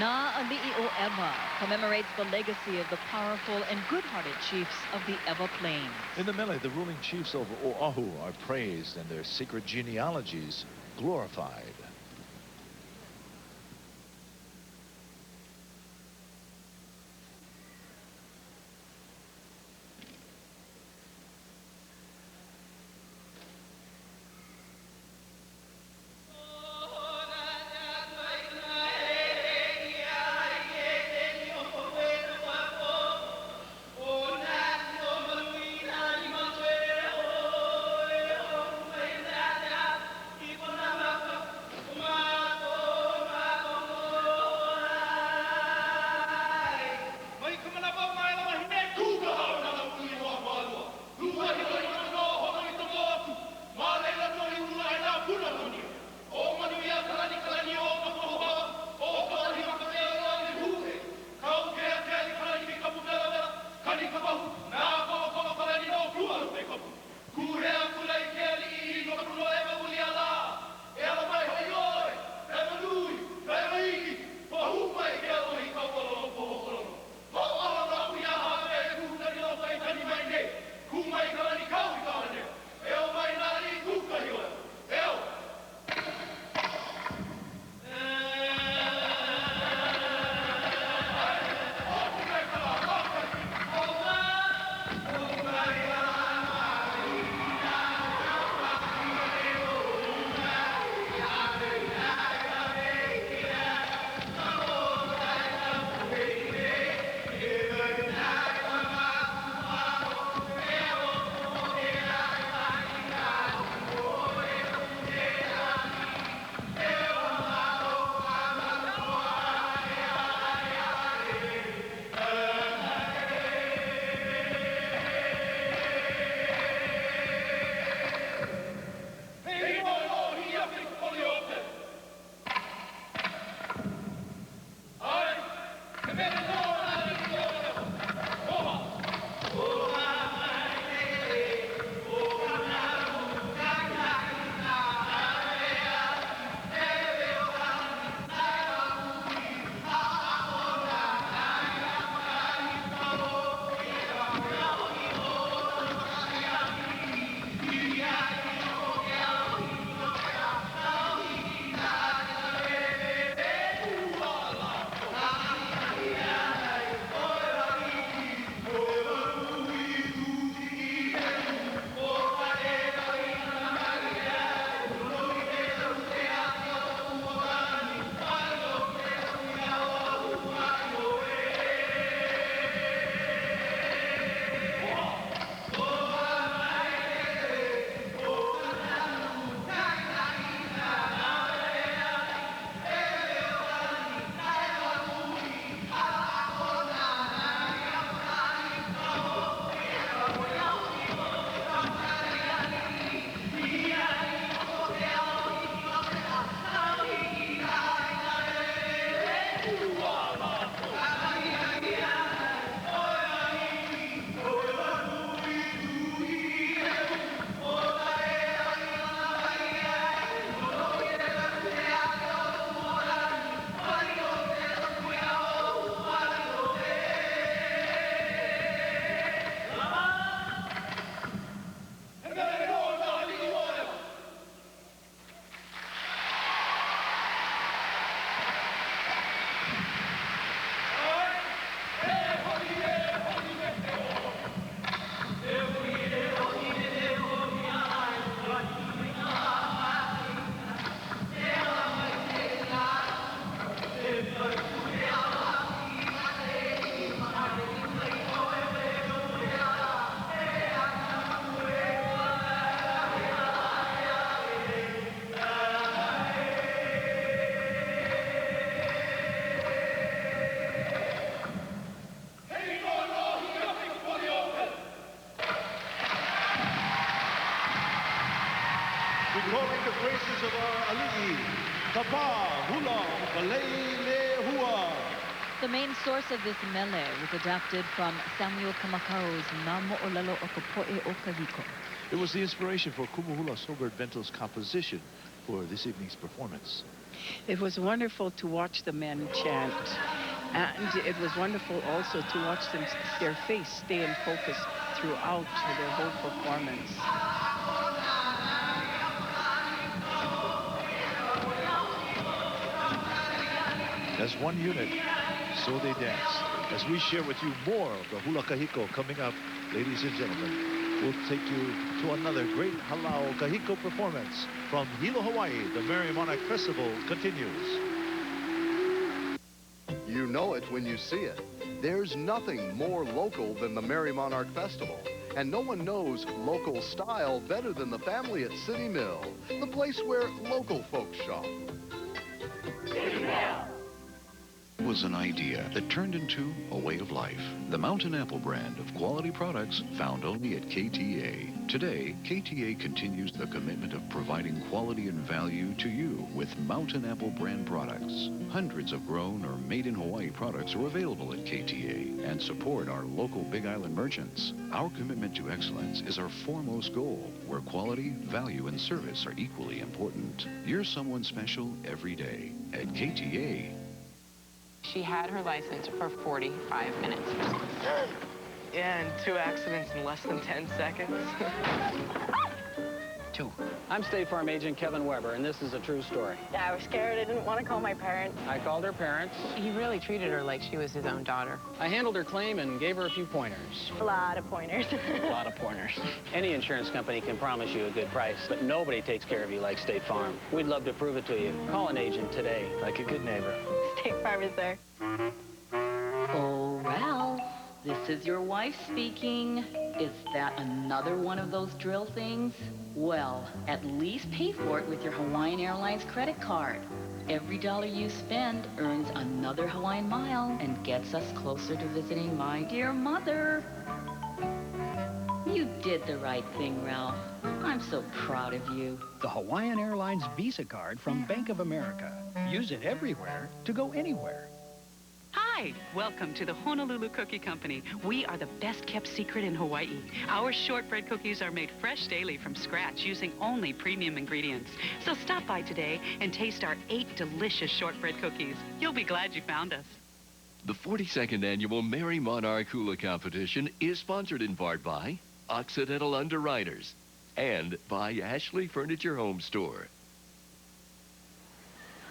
Na Ali'i o Ewa commemorates the legacy of the powerful and good-hearted chiefs of the Ewa Plains. In the mele, the ruling chiefs of Oahu are praised and their secret genealogies glorified. recalling the praises of our ali'i, tapa, hula, ukulele, hua. The main source of this mele was adapted from Samuel Kamakao's Na Mo'olelo o Kapo'e o Kahiko. It was the inspiration for Kumuhula Sobert Bento's composition for this evening's performance. It was wonderful to watch the men chant. And it was wonderful also to watch them, their face stay in focus throughout their whole performance. As one unit, so they danced. As we share with you more of the Hula Kahiko coming up, ladies and gentlemen, we'll take you to another great Halau Kahiko performance from Hilo, Hawaii. The Merrie Monarch Festival continues. You know it when you see it. There's nothing more local than the Merrie Monarch Festival. And no one knows local style better than the family at City Mill, the place where local folks shop. City Mill was an idea that turned into a way of life. The Mountain Apple brand of quality products found only at KTA. Today, KTA continues the commitment of providing quality and value to you with Mountain Apple brand products. Hundreds of grown or made in Hawaii products are available at KTA and support our local Big Island merchants. Our commitment to excellence is our foremost goal, where quality, value, and service are equally important. You're someone special every day. At KTA, she had her license for 45 minutes. And 2 accidents in less than 10 seconds. 2. I'm State Farm Agent Kevin Weber, and this is a true story. Yeah, I was scared. I didn't want to call my parents. I called her parents. He really treated her like she was his own daughter. I handled her claim and gave her a few pointers. A lot of pointers. A lot of pointers. Any insurance company can promise you a good price, but nobody takes care of you like State Farm. We'd love to prove it to you. Call an agent today, like a good neighbor. State Farm is there. Oh, Ralph, this is your wife speaking. Is that another one of those drill things? Well, at least pay for it with your Hawaiian Airlines credit card. Every dollar you spend earns another Hawaiian mile and gets us closer to visiting my dear mother. You did the right thing, Ralph. I'm so proud of you. The Hawaiian Airlines Visa card from Bank of America. Use it everywhere to go anywhere. Hi, welcome to the Honolulu Cookie Company. We are the best kept secret in Hawaii. Our shortbread cookies are made fresh daily from scratch using only premium ingredients. So stop by today and taste our 8 delicious shortbread cookies. You'll be glad you found us. The 42nd annual Merrie Monarch Hula Competition is sponsored in part by Occidental Underwriters and by Ashley Furniture Home Store.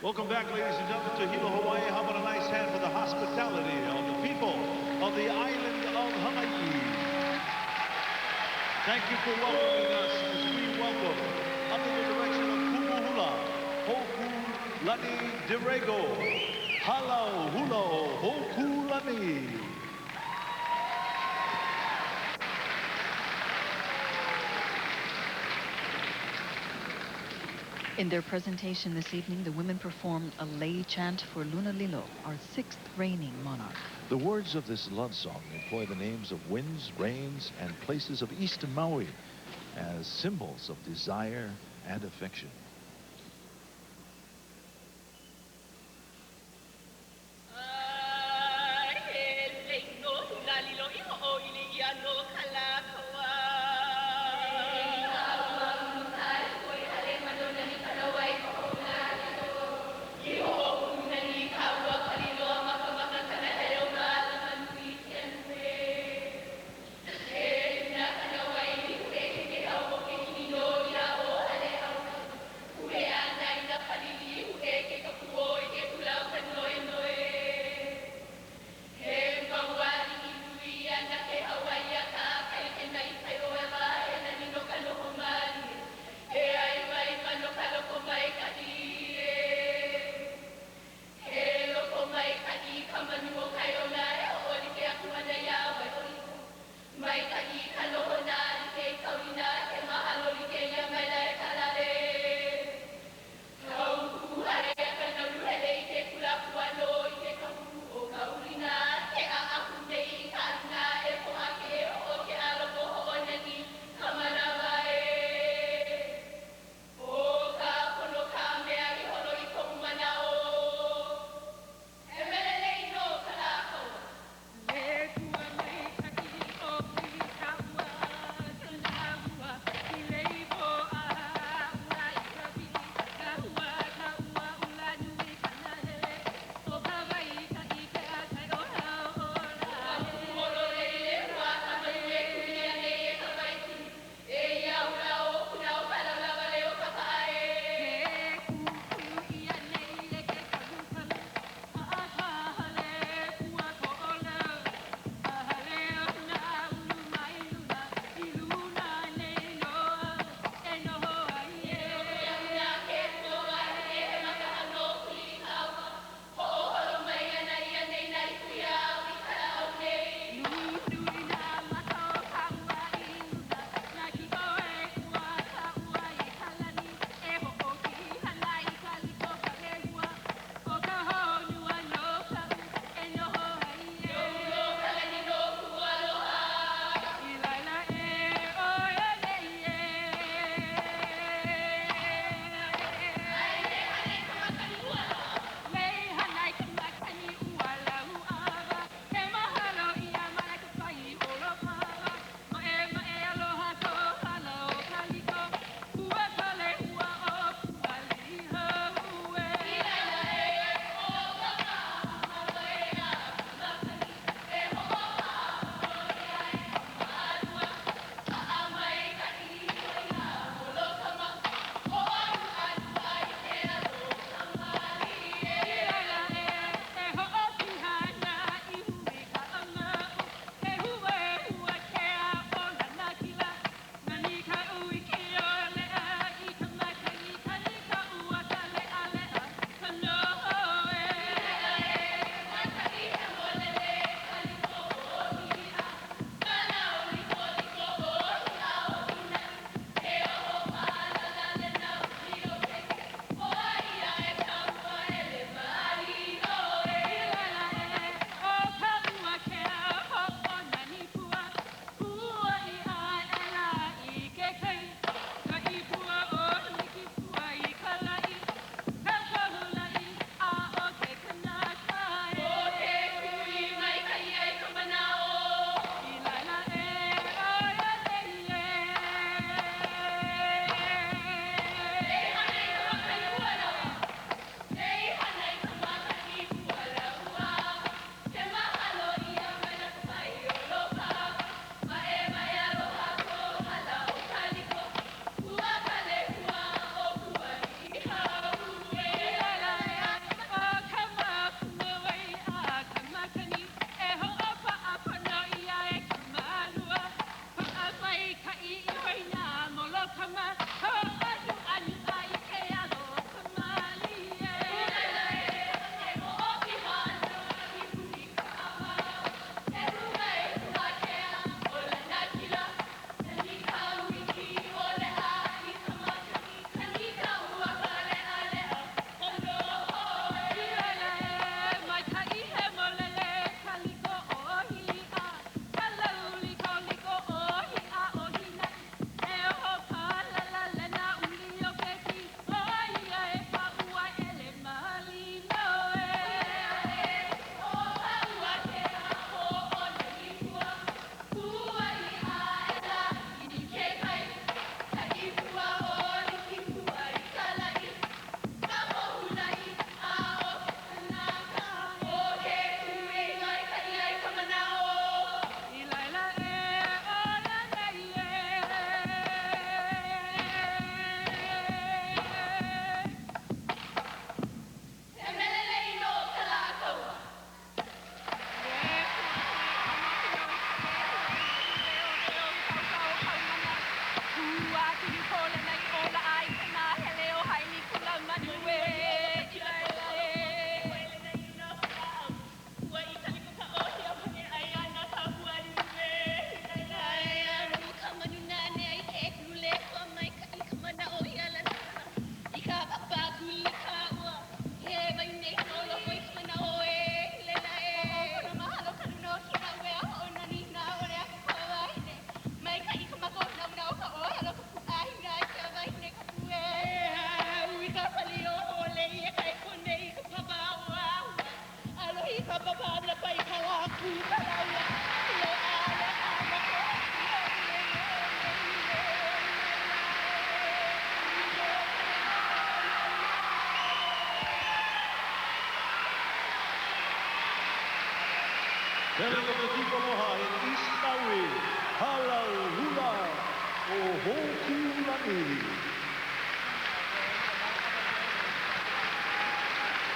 Welcome back, ladies and gentlemen, to Hilo, Hawaii. How about a nice hand for the hospitality of the people of the island of Hawaii. Thank you for welcoming us as we welcome, under the direction of Kumuhula, Hoku Lani Dirego, Halau Hula Hoku Lani. In their presentation this evening, the women performed a lei chant for Lunalilo, our 6th reigning monarch. The words of this love song employ the names of winds, rains, and places of eastern Maui as symbols of desire and affection. Hailing from the deep aloha in East Maui, hala hula o hokulani.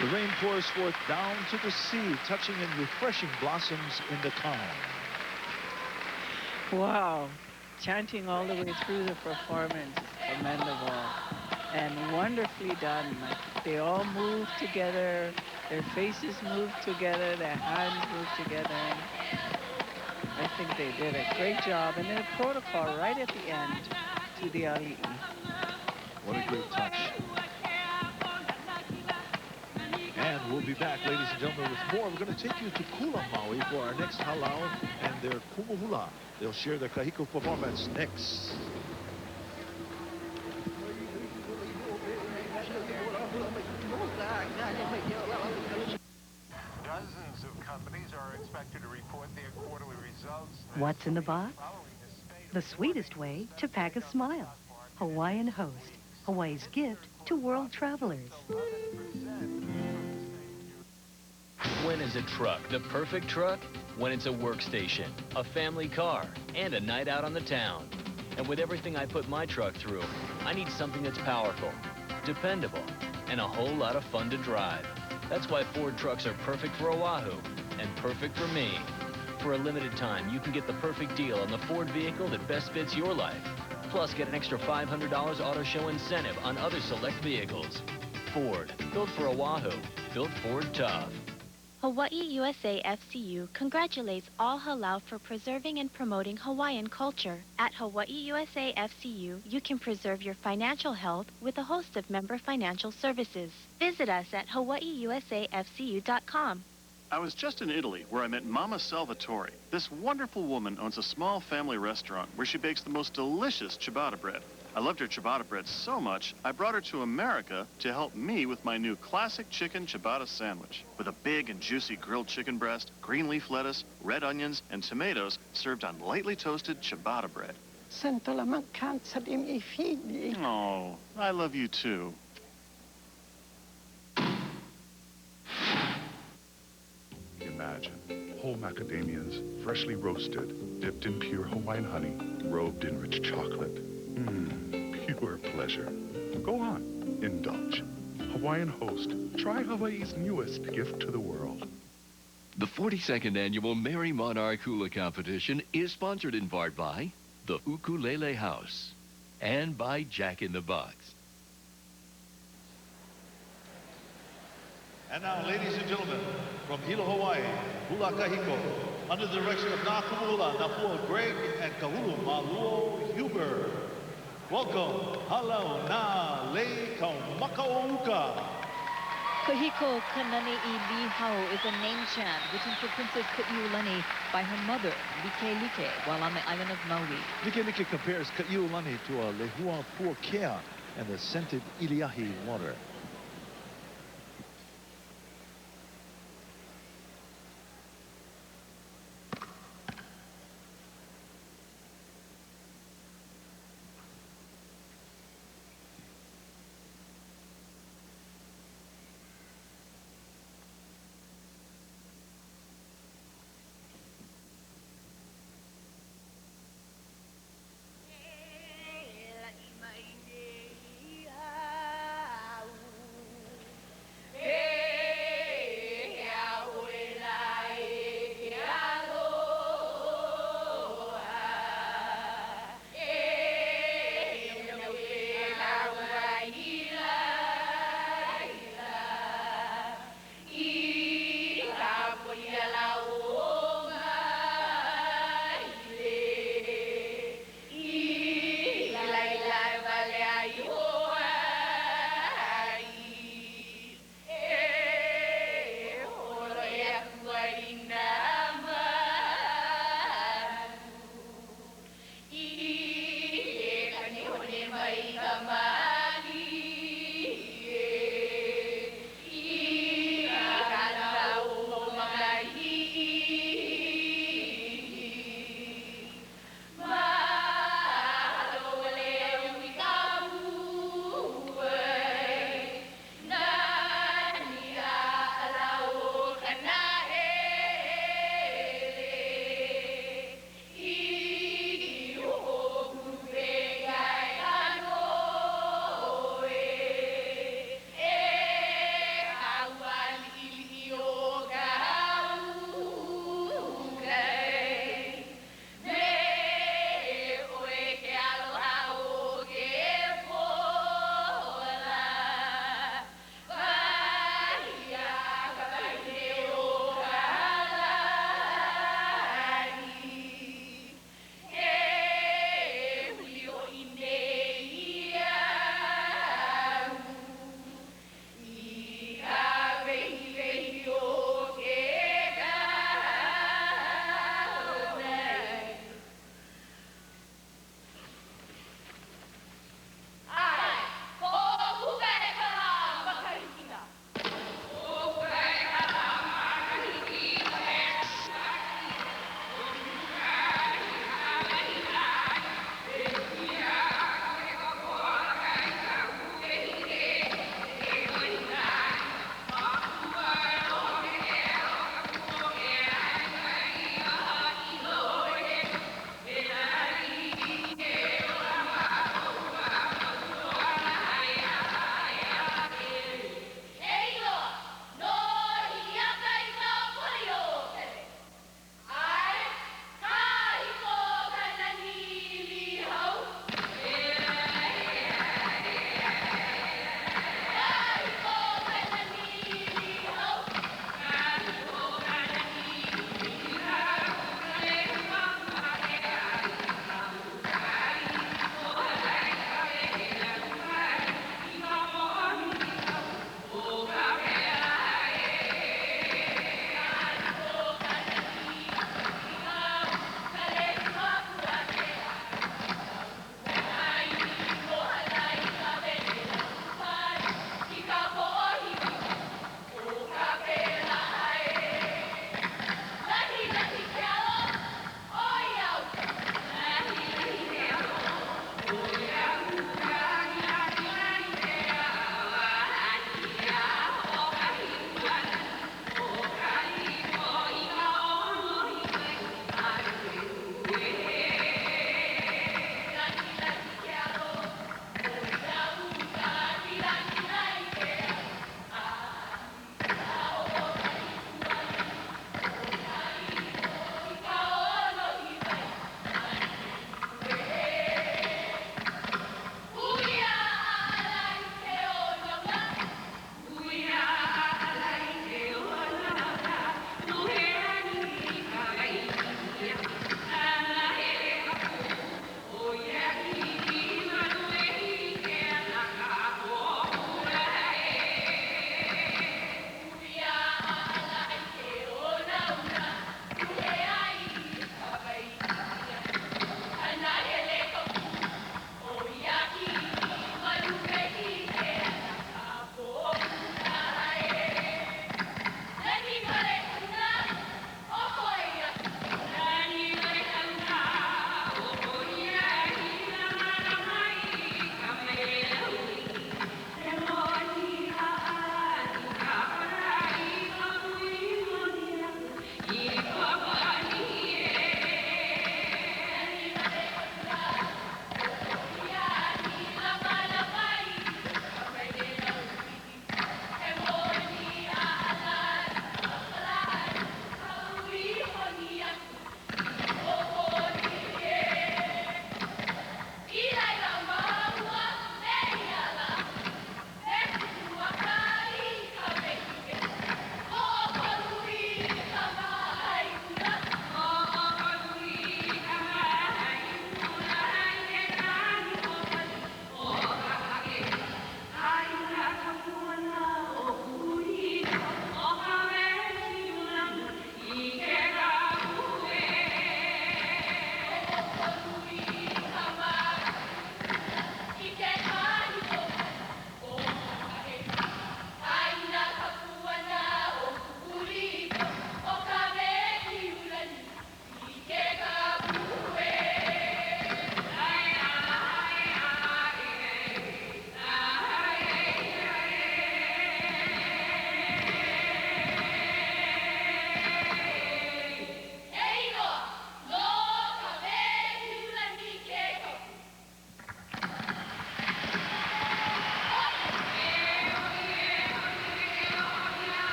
The rain pours forth down to the sea, touching in refreshing blossoms in the calm. Wow. Chanting all the way through the performance is commendable and wonderfully done. Like, they all move together, their faces move together, their hands move together. I think they did a great job. And then a protocol right at the end to the ali'i. What a great touch. And we'll be back, ladies and gentlemen, with more. We're going to take you to Kula, Maui for our next halau and their kumuhula. They'll share their kahiko performance next. Dozens of companies are expected to report their quarterly results. What's in the box? The sweetest way to pack a smile. Hawaiian Host, Hawaii's gift to world travelers. When is a truck the perfect truck? When it's a workstation, a family car, and a night out on the town. And with everything I put my truck through, I need something that's powerful, dependable, and a whole lot of fun to drive. That's why Ford trucks are perfect for Oahu and perfect for me. For a limited time, you can get the perfect deal on the Ford vehicle that best fits your life. Plus, get an extra $500 auto show incentive on other select vehicles. Ford, built for Oahu, built Ford tough. Hawaii USA FCU congratulates all halau for preserving and promoting Hawaiian culture. At Hawaii USA FCU, you can preserve your financial health with a host of member financial services. Visit us at hawaiiusafcu.com. I was just in Italy, where I met Mama Salvatore. This wonderful woman owns a small family restaurant where she bakes the most delicious ciabatta bread. I loved her ciabatta bread so much, I brought her to America to help me with my new classic chicken ciabatta sandwich. With a big and juicy grilled chicken breast, green leaf lettuce, red onions, and tomatoes served on lightly toasted ciabatta bread. Oh, I love you too. Imagine whole macadamias, freshly roasted, dipped in pure Hawaiian honey, robed in rich chocolate. Pure pleasure. Go on, indulge. Hawaiian Host, try Hawaii's newest gift to the world. The 42nd annual MERRIE MONARCH hula competition is sponsored in part by the Ukulele House. and by Jack in the Box. And now, ladies and gentlemen, from Hilo, Hawaii, Hula Kahiko, under the direction of Na Kumuhula, Napua Greg, and Kahulu Maluo Huber. Welcome, Halau Na Le Kaumakauka. Kahiko Kanani'i Lihau is a name chant written for Princess Ka'iulani by her mother, Like while on the island of Maui. Like compares Ka'iulani to a lehua puakea and the scented iliahi water.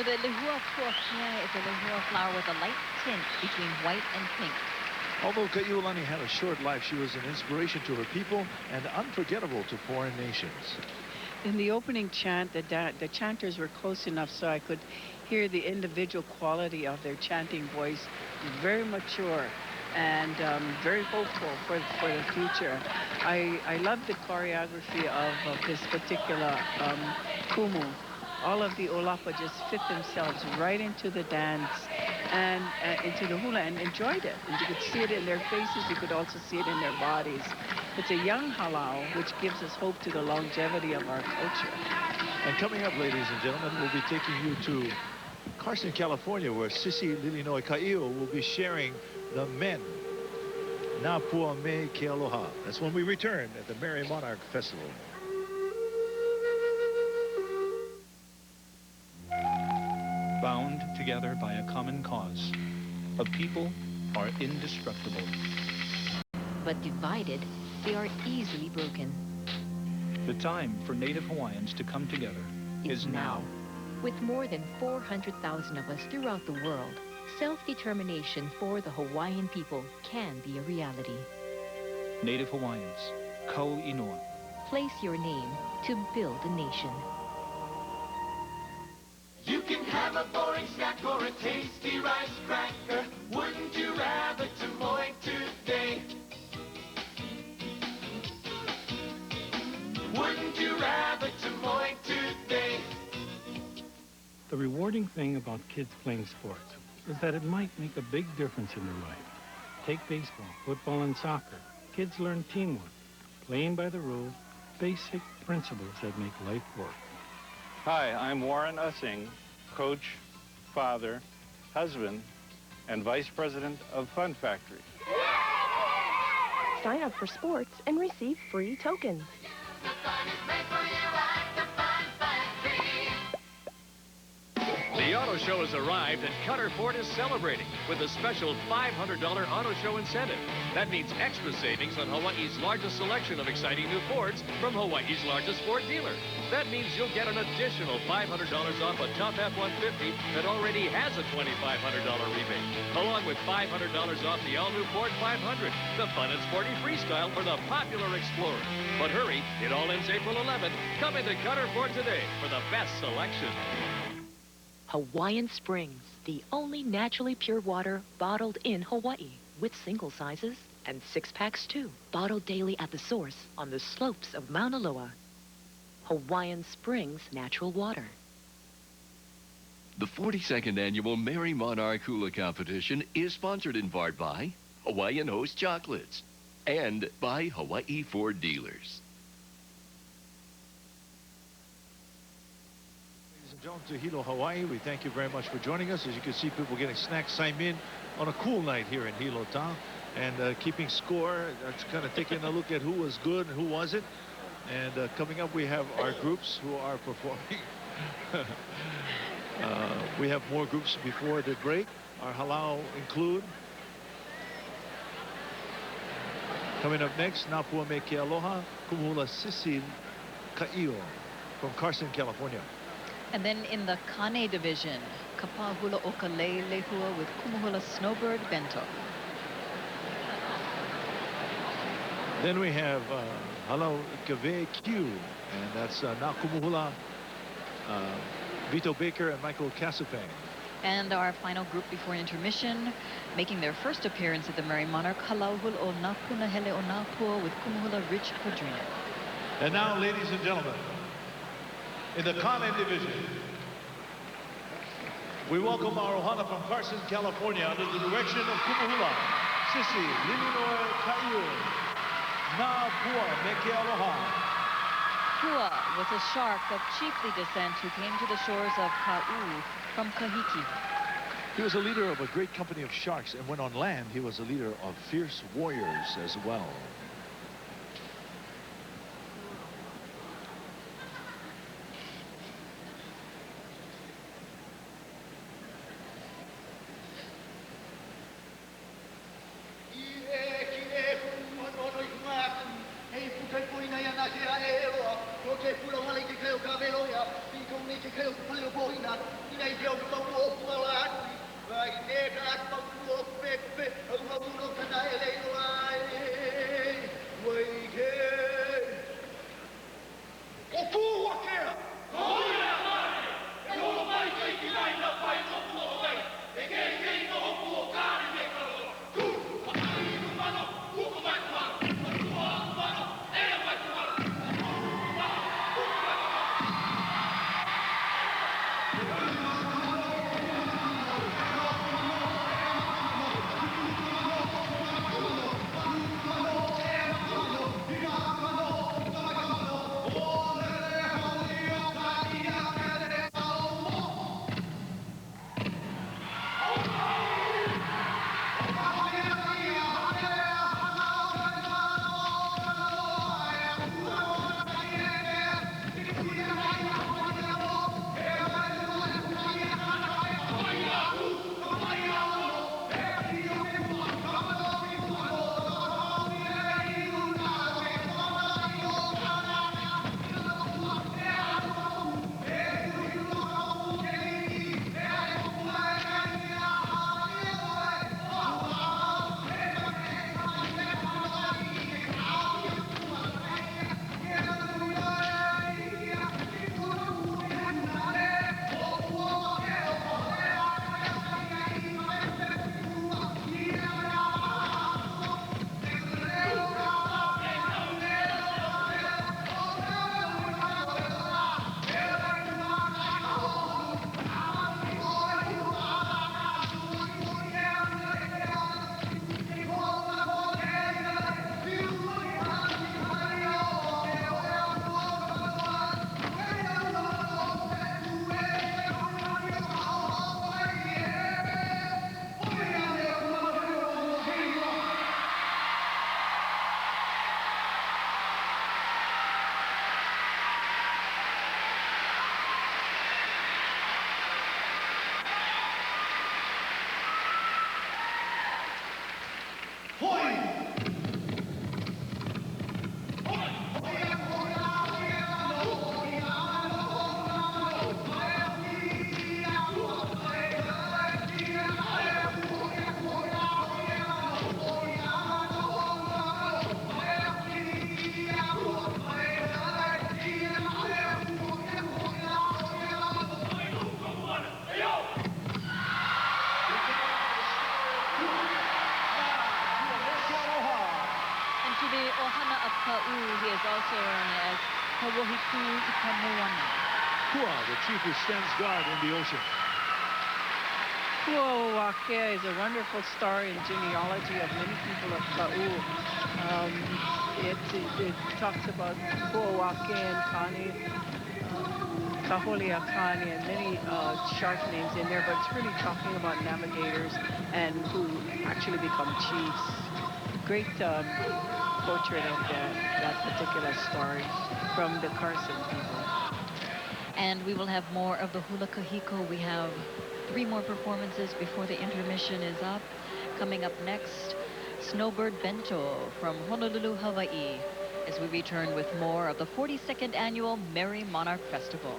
know, the lehua puakea is a lehua flower with a light tint between white and pink. Although Kaiulani had a short life, she was an inspiration to her people and unforgettable to foreign nations. In the opening chant, the chanters were close enough so I could hear the individual quality of their chanting voice. Very mature and very hopeful for the future. I love the choreography of this particular kumu. All of the olapa just fit themselves right into the dance and into the hula and enjoyed it. And you could see it in their faces. You could also see it in their bodies. It's a young halau, which gives us hope to the longevity of our culture. And coming up, ladies and gentlemen, we'll be taking you to Carson, California, where Sisi Lilinoi Ka'io will be sharing the men. Na Pua Me Ke Aloha. That's when we return at the MERRIE Monarch Festival. Bound together by a common cause, a people are indestructible. But divided, they are easily broken. The time for Native Hawaiians to come together is now. With more than 400,000 of us throughout the world, self-determination for the Hawaiian people can be a reality. Native Hawaiians, Kau Inoa. Place your name to build a nation. You can have a boring snack or a tasty rice cracker. Wouldn't you rather Tamoy today? Wouldn't you rather Tamoy today? The rewarding thing about kids playing sports is that it might make a big difference in their life. Take baseball, football, and soccer. Kids learn teamwork, playing by the rules, basic principles that make life work. Hi, I'm Warren Ussing, coach, father, husband, and vice president of Fun Factory. Sign up for sports and receive free tokens. The auto show has arrived and Cutter Ford is celebrating with a special $500 auto show incentive. That means extra savings on Hawaii's largest selection of exciting new Fords from Hawaii's largest Ford dealer. That means you'll get an additional $500 off a top F-150 that already has a $2,500 rebate, along with $500 off the all-new Ford 500, the fun and sporty freestyle for the popular Explorer. But hurry, it all ends April 11th. Come into Cutter Ford today for the best selection. Hawaiian Springs, the only naturally pure water bottled in Hawaii, with single sizes and 6-packs too. Bottled daily at the source on the slopes of Mauna Loa. Hawaiian Springs natural water. The 42nd annual MERRIE Monarch Hula Competition is sponsored in part by Hawaiian Host Chocolates and by Hawaii Ford Dealers. Gentlemen, to Hilo, Hawaii, we thank you very much for joining us. As you can see, people getting snacks, sign in on a cool night here in Hilo town and keeping score. That's kind of taking a look at who was good and who wasn't. And coming up, we have our groups who are performing. We have more groups before the break. Our halau include. Coming up next, Na Pua Me Ke Aloha, Kumuhula Sisi Ka'io from Carson, California. And then in the Kane division, Kapa Hula Okale Lehua with Kumuhula Snowbird Bento. Then we have Halau Kave Q, and that's Na Kumuhula, Vito Baker and Michael Casapang. And our final group before intermission, making their first appearance at the MERRIE Monarch, Halauhul o Napuna Hele o Napua with Kumuhula Rich Quadrina. And now, ladies and gentlemen, in the Kane division, we welcome our ohana from Carson, California, under the direction of Kumuhula, Sisi Lilinoi Ka'io, Na Pua Me Ke Aloha. Pua was a shark of chiefly descent who came to the shores of Ka'u from Kahiki. He was a leader of a great company of sharks, and when on land, he was a leader of fierce warriors as well. Hey, Ohana of Ka'u, he is also known as Kawahiku Ikamoana. Kua, the chief who stands guard in the ocean. Kuawake is a wonderful story and genealogy of many people of Ka'u. It talks about Kuawake and Kani, Kaholia-Kani, and many shark names in there, but it's really talking about navigators and who actually become chiefs. Great portrait of that particular story from the Carson people. And we will have more of the hula kahiko. We have 3 more performances before the intermission is up. Coming up next, Snowbird Bento from Honolulu, Hawaii, as we return with more of the 42nd annual MERRIE Monarch Festival.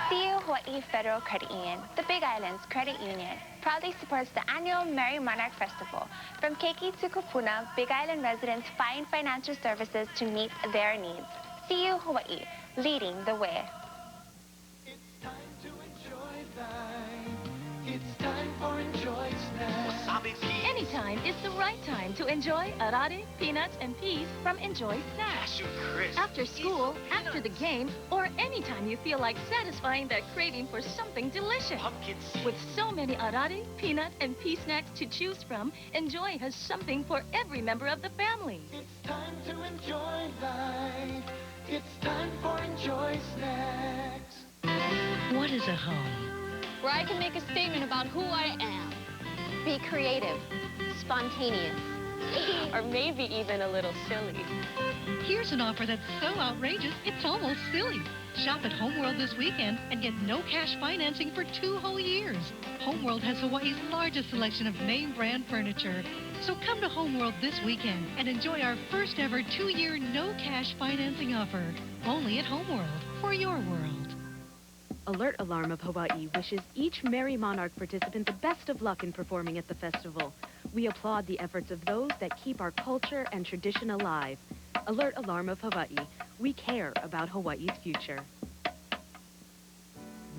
CU Hawaii Federal Credit Union, the Big Island's credit union, proudly supports the annual MERRIE Monarch Festival. From Keiki to Kupuna, Big Island residents find financial services to meet their needs. CU Hawaii, leading the way. It's time for enjoy snacks. Anytime is the right time to enjoy arare, peanuts, and peas from Enjoy Snacks. After school, after the game, or anytime you feel like satisfying that craving for something delicious. With so many arare, peanut, and pea snacks to choose from, Enjoy has something for every member of the family. It's time to enjoy life. It's time for Enjoy Snacks. What is a home? Where I can make a statement about who I am. Be creative, spontaneous, or maybe even a little silly. Here's an offer that's so outrageous, it's almost silly. Shop at Homeworld this weekend and get no cash financing for 2 whole years. Homeworld has Hawaii's largest selection of name brand furniture. So come to Homeworld this weekend and enjoy our first ever 2-year no cash financing offer. Only at Homeworld, for your world. Alert Alarm of Hawaii wishes each MERRIE Monarch participant the best of luck in performing at the festival. We applaud the efforts of those that keep our culture and tradition alive. Alert Alarm of Hawaii, we care about Hawaii's future.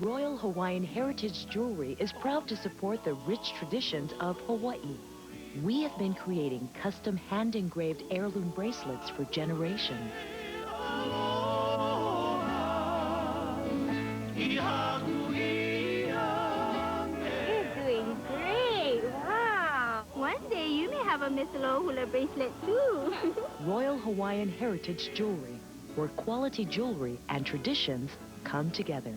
Royal Hawaiian Heritage Jewelry is proud to support the rich traditions of Hawaii. We have been creating custom hand-engraved heirloom bracelets for generations. You're doing great. Wow. One day you may have a Miss Low Hula bracelet too. Royal Hawaiian Heritage Jewelry, where quality jewelry and traditions come together.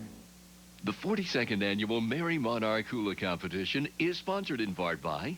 The 42nd annual MERRIE Monarch Hula Competition is sponsored in part by